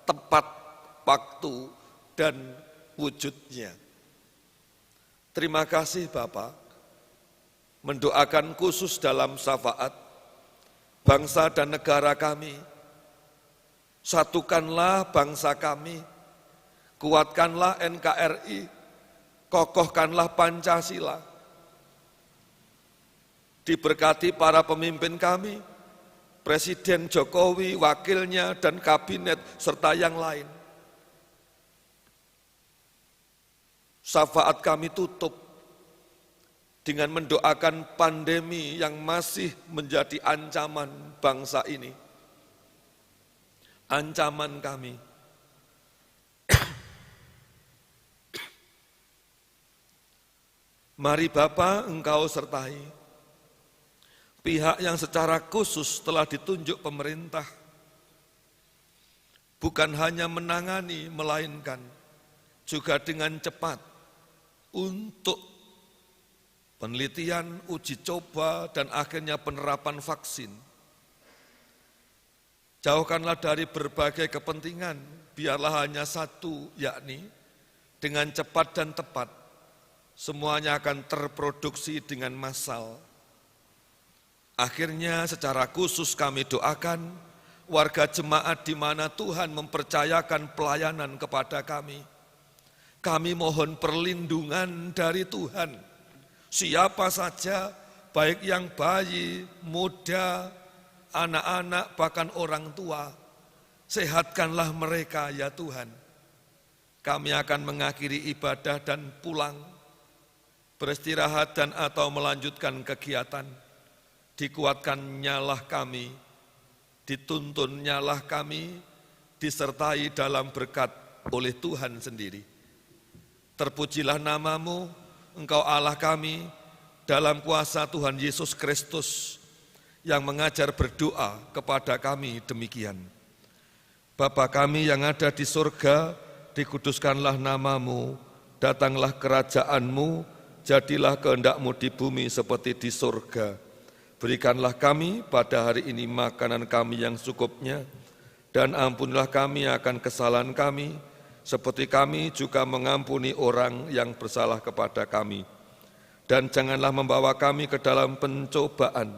tepat waktu dan wujudnya. Terima kasih Bapak, mendoakan khusus dalam syafaat bangsa dan negara kami. Satukanlah bangsa kami, kuatkanlah NKRI, kokohkanlah Pancasila. Diberkati para pemimpin kami, Presiden Jokowi, wakilnya, dan kabinet, serta yang lain. Syafaat kami tutup dengan mendoakan pandemi yang masih menjadi ancaman bangsa ini. Ancaman kami. Mari Bapa, Engkau sertai pihak yang secara khusus telah ditunjuk pemerintah, bukan hanya menangani, melainkan juga dengan cepat untuk penelitian, uji coba, dan akhirnya penerapan vaksin. Jauhkanlah dari berbagai kepentingan, biarlah hanya satu, yakni dengan cepat dan tepat, semuanya akan terproduksi dengan massal. Akhirnya secara khusus kami doakan warga jemaat di mana Tuhan mempercayakan pelayanan kepada kami. Kami mohon perlindungan dari Tuhan. Siapa saja, baik yang bayi, muda, anak-anak, bahkan orang tua, sehatkanlah mereka ya Tuhan. Kami akan mengakhiri ibadah dan pulang, beristirahat dan atau melanjutkan kegiatan. Dikuatkan-nyalah kami, dituntun-nyalah kami, disertai dalam berkat oleh Tuhan sendiri. Terpujilah namamu, Engkau Allah kami, dalam kuasa Tuhan Yesus Kristus, yang mengajar berdoa kepada kami demikian. Bapa kami yang ada di surga, dikuduskanlah namamu, datanglah kerajaanmu, jadilah kehendak-Mu di bumi seperti di surga. Berikanlah kami pada hari ini makanan kami yang secukupnya, dan ampunilah kami akan kesalahan kami, seperti kami juga mengampuni orang yang bersalah kepada kami. Dan janganlah membawa kami ke dalam pencobaan,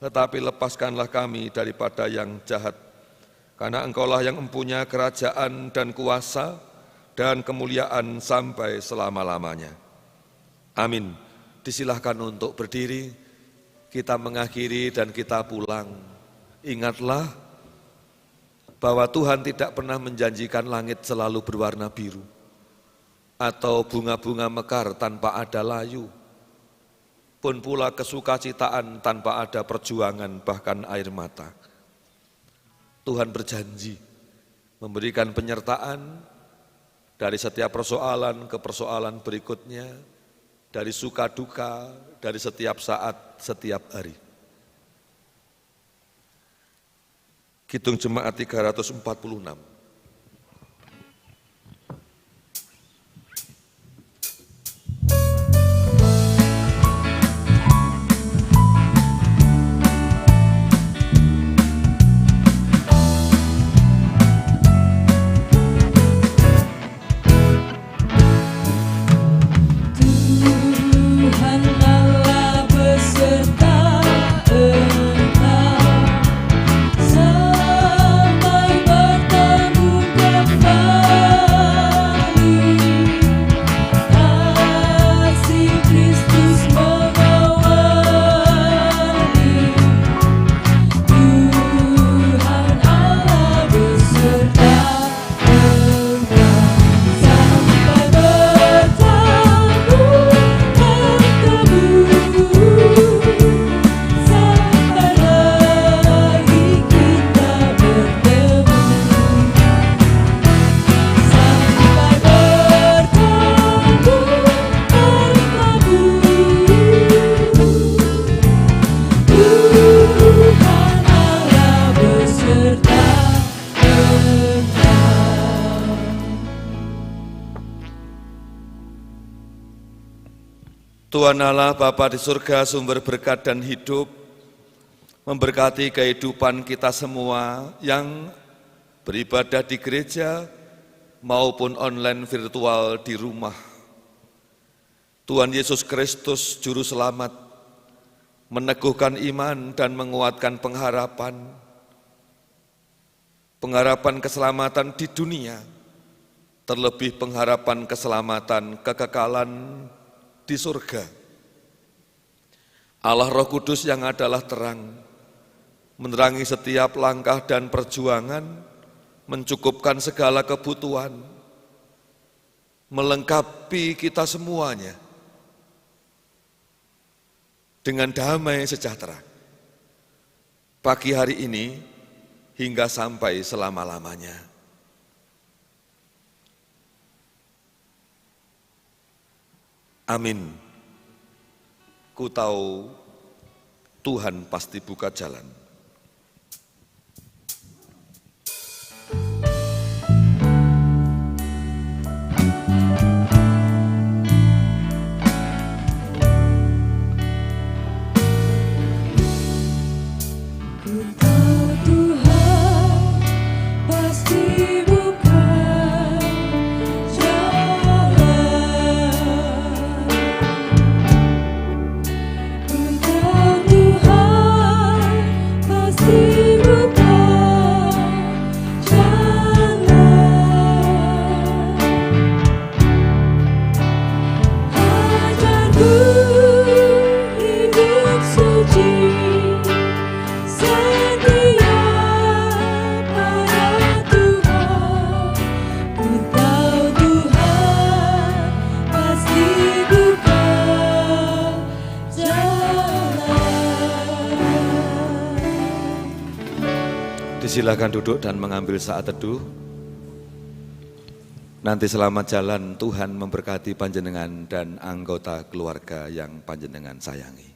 tetapi lepaskanlah kami daripada yang jahat. Karena Engkaulah yang mempunyai kerajaan dan kuasa dan kemuliaan sampai selama-lamanya. Amin. Disilahkan untuk berdiri, kita mengakhiri dan kita pulang. Ingatlah bahwa Tuhan tidak pernah menjanjikan langit selalu berwarna biru, atau bunga-bunga mekar tanpa ada layu, pun pula kesukacitaan tanpa ada perjuangan bahkan air mata. Tuhan berjanji memberikan penyertaan dari setiap persoalan ke persoalan berikutnya, dari suka duka, dari setiap saat, setiap hari. Kidung Jemaat 346. Tuhan Allah Bapa di surga, sumber berkat dan hidup, memberkati kehidupan kita semua yang beribadah di gereja maupun online virtual di rumah. Tuhan Yesus Kristus Juru Selamat meneguhkan iman dan menguatkan pengharapan keselamatan di dunia, terlebih pengharapan keselamatan kekekalan di surga. Allah Roh Kudus yang adalah terang, menerangi setiap langkah dan perjuangan, mencukupkan segala kebutuhan, melengkapi kita semuanya dengan damai sejahtera. Pagi hari ini hingga sampai selama-lamanya. Amin. Ku tahu Tuhan pasti buka jalan. Silakan duduk dan mengambil saat teduh. Nanti selamat jalan, Tuhan memberkati panjenengan dan anggota keluarga yang panjenengan sayangi.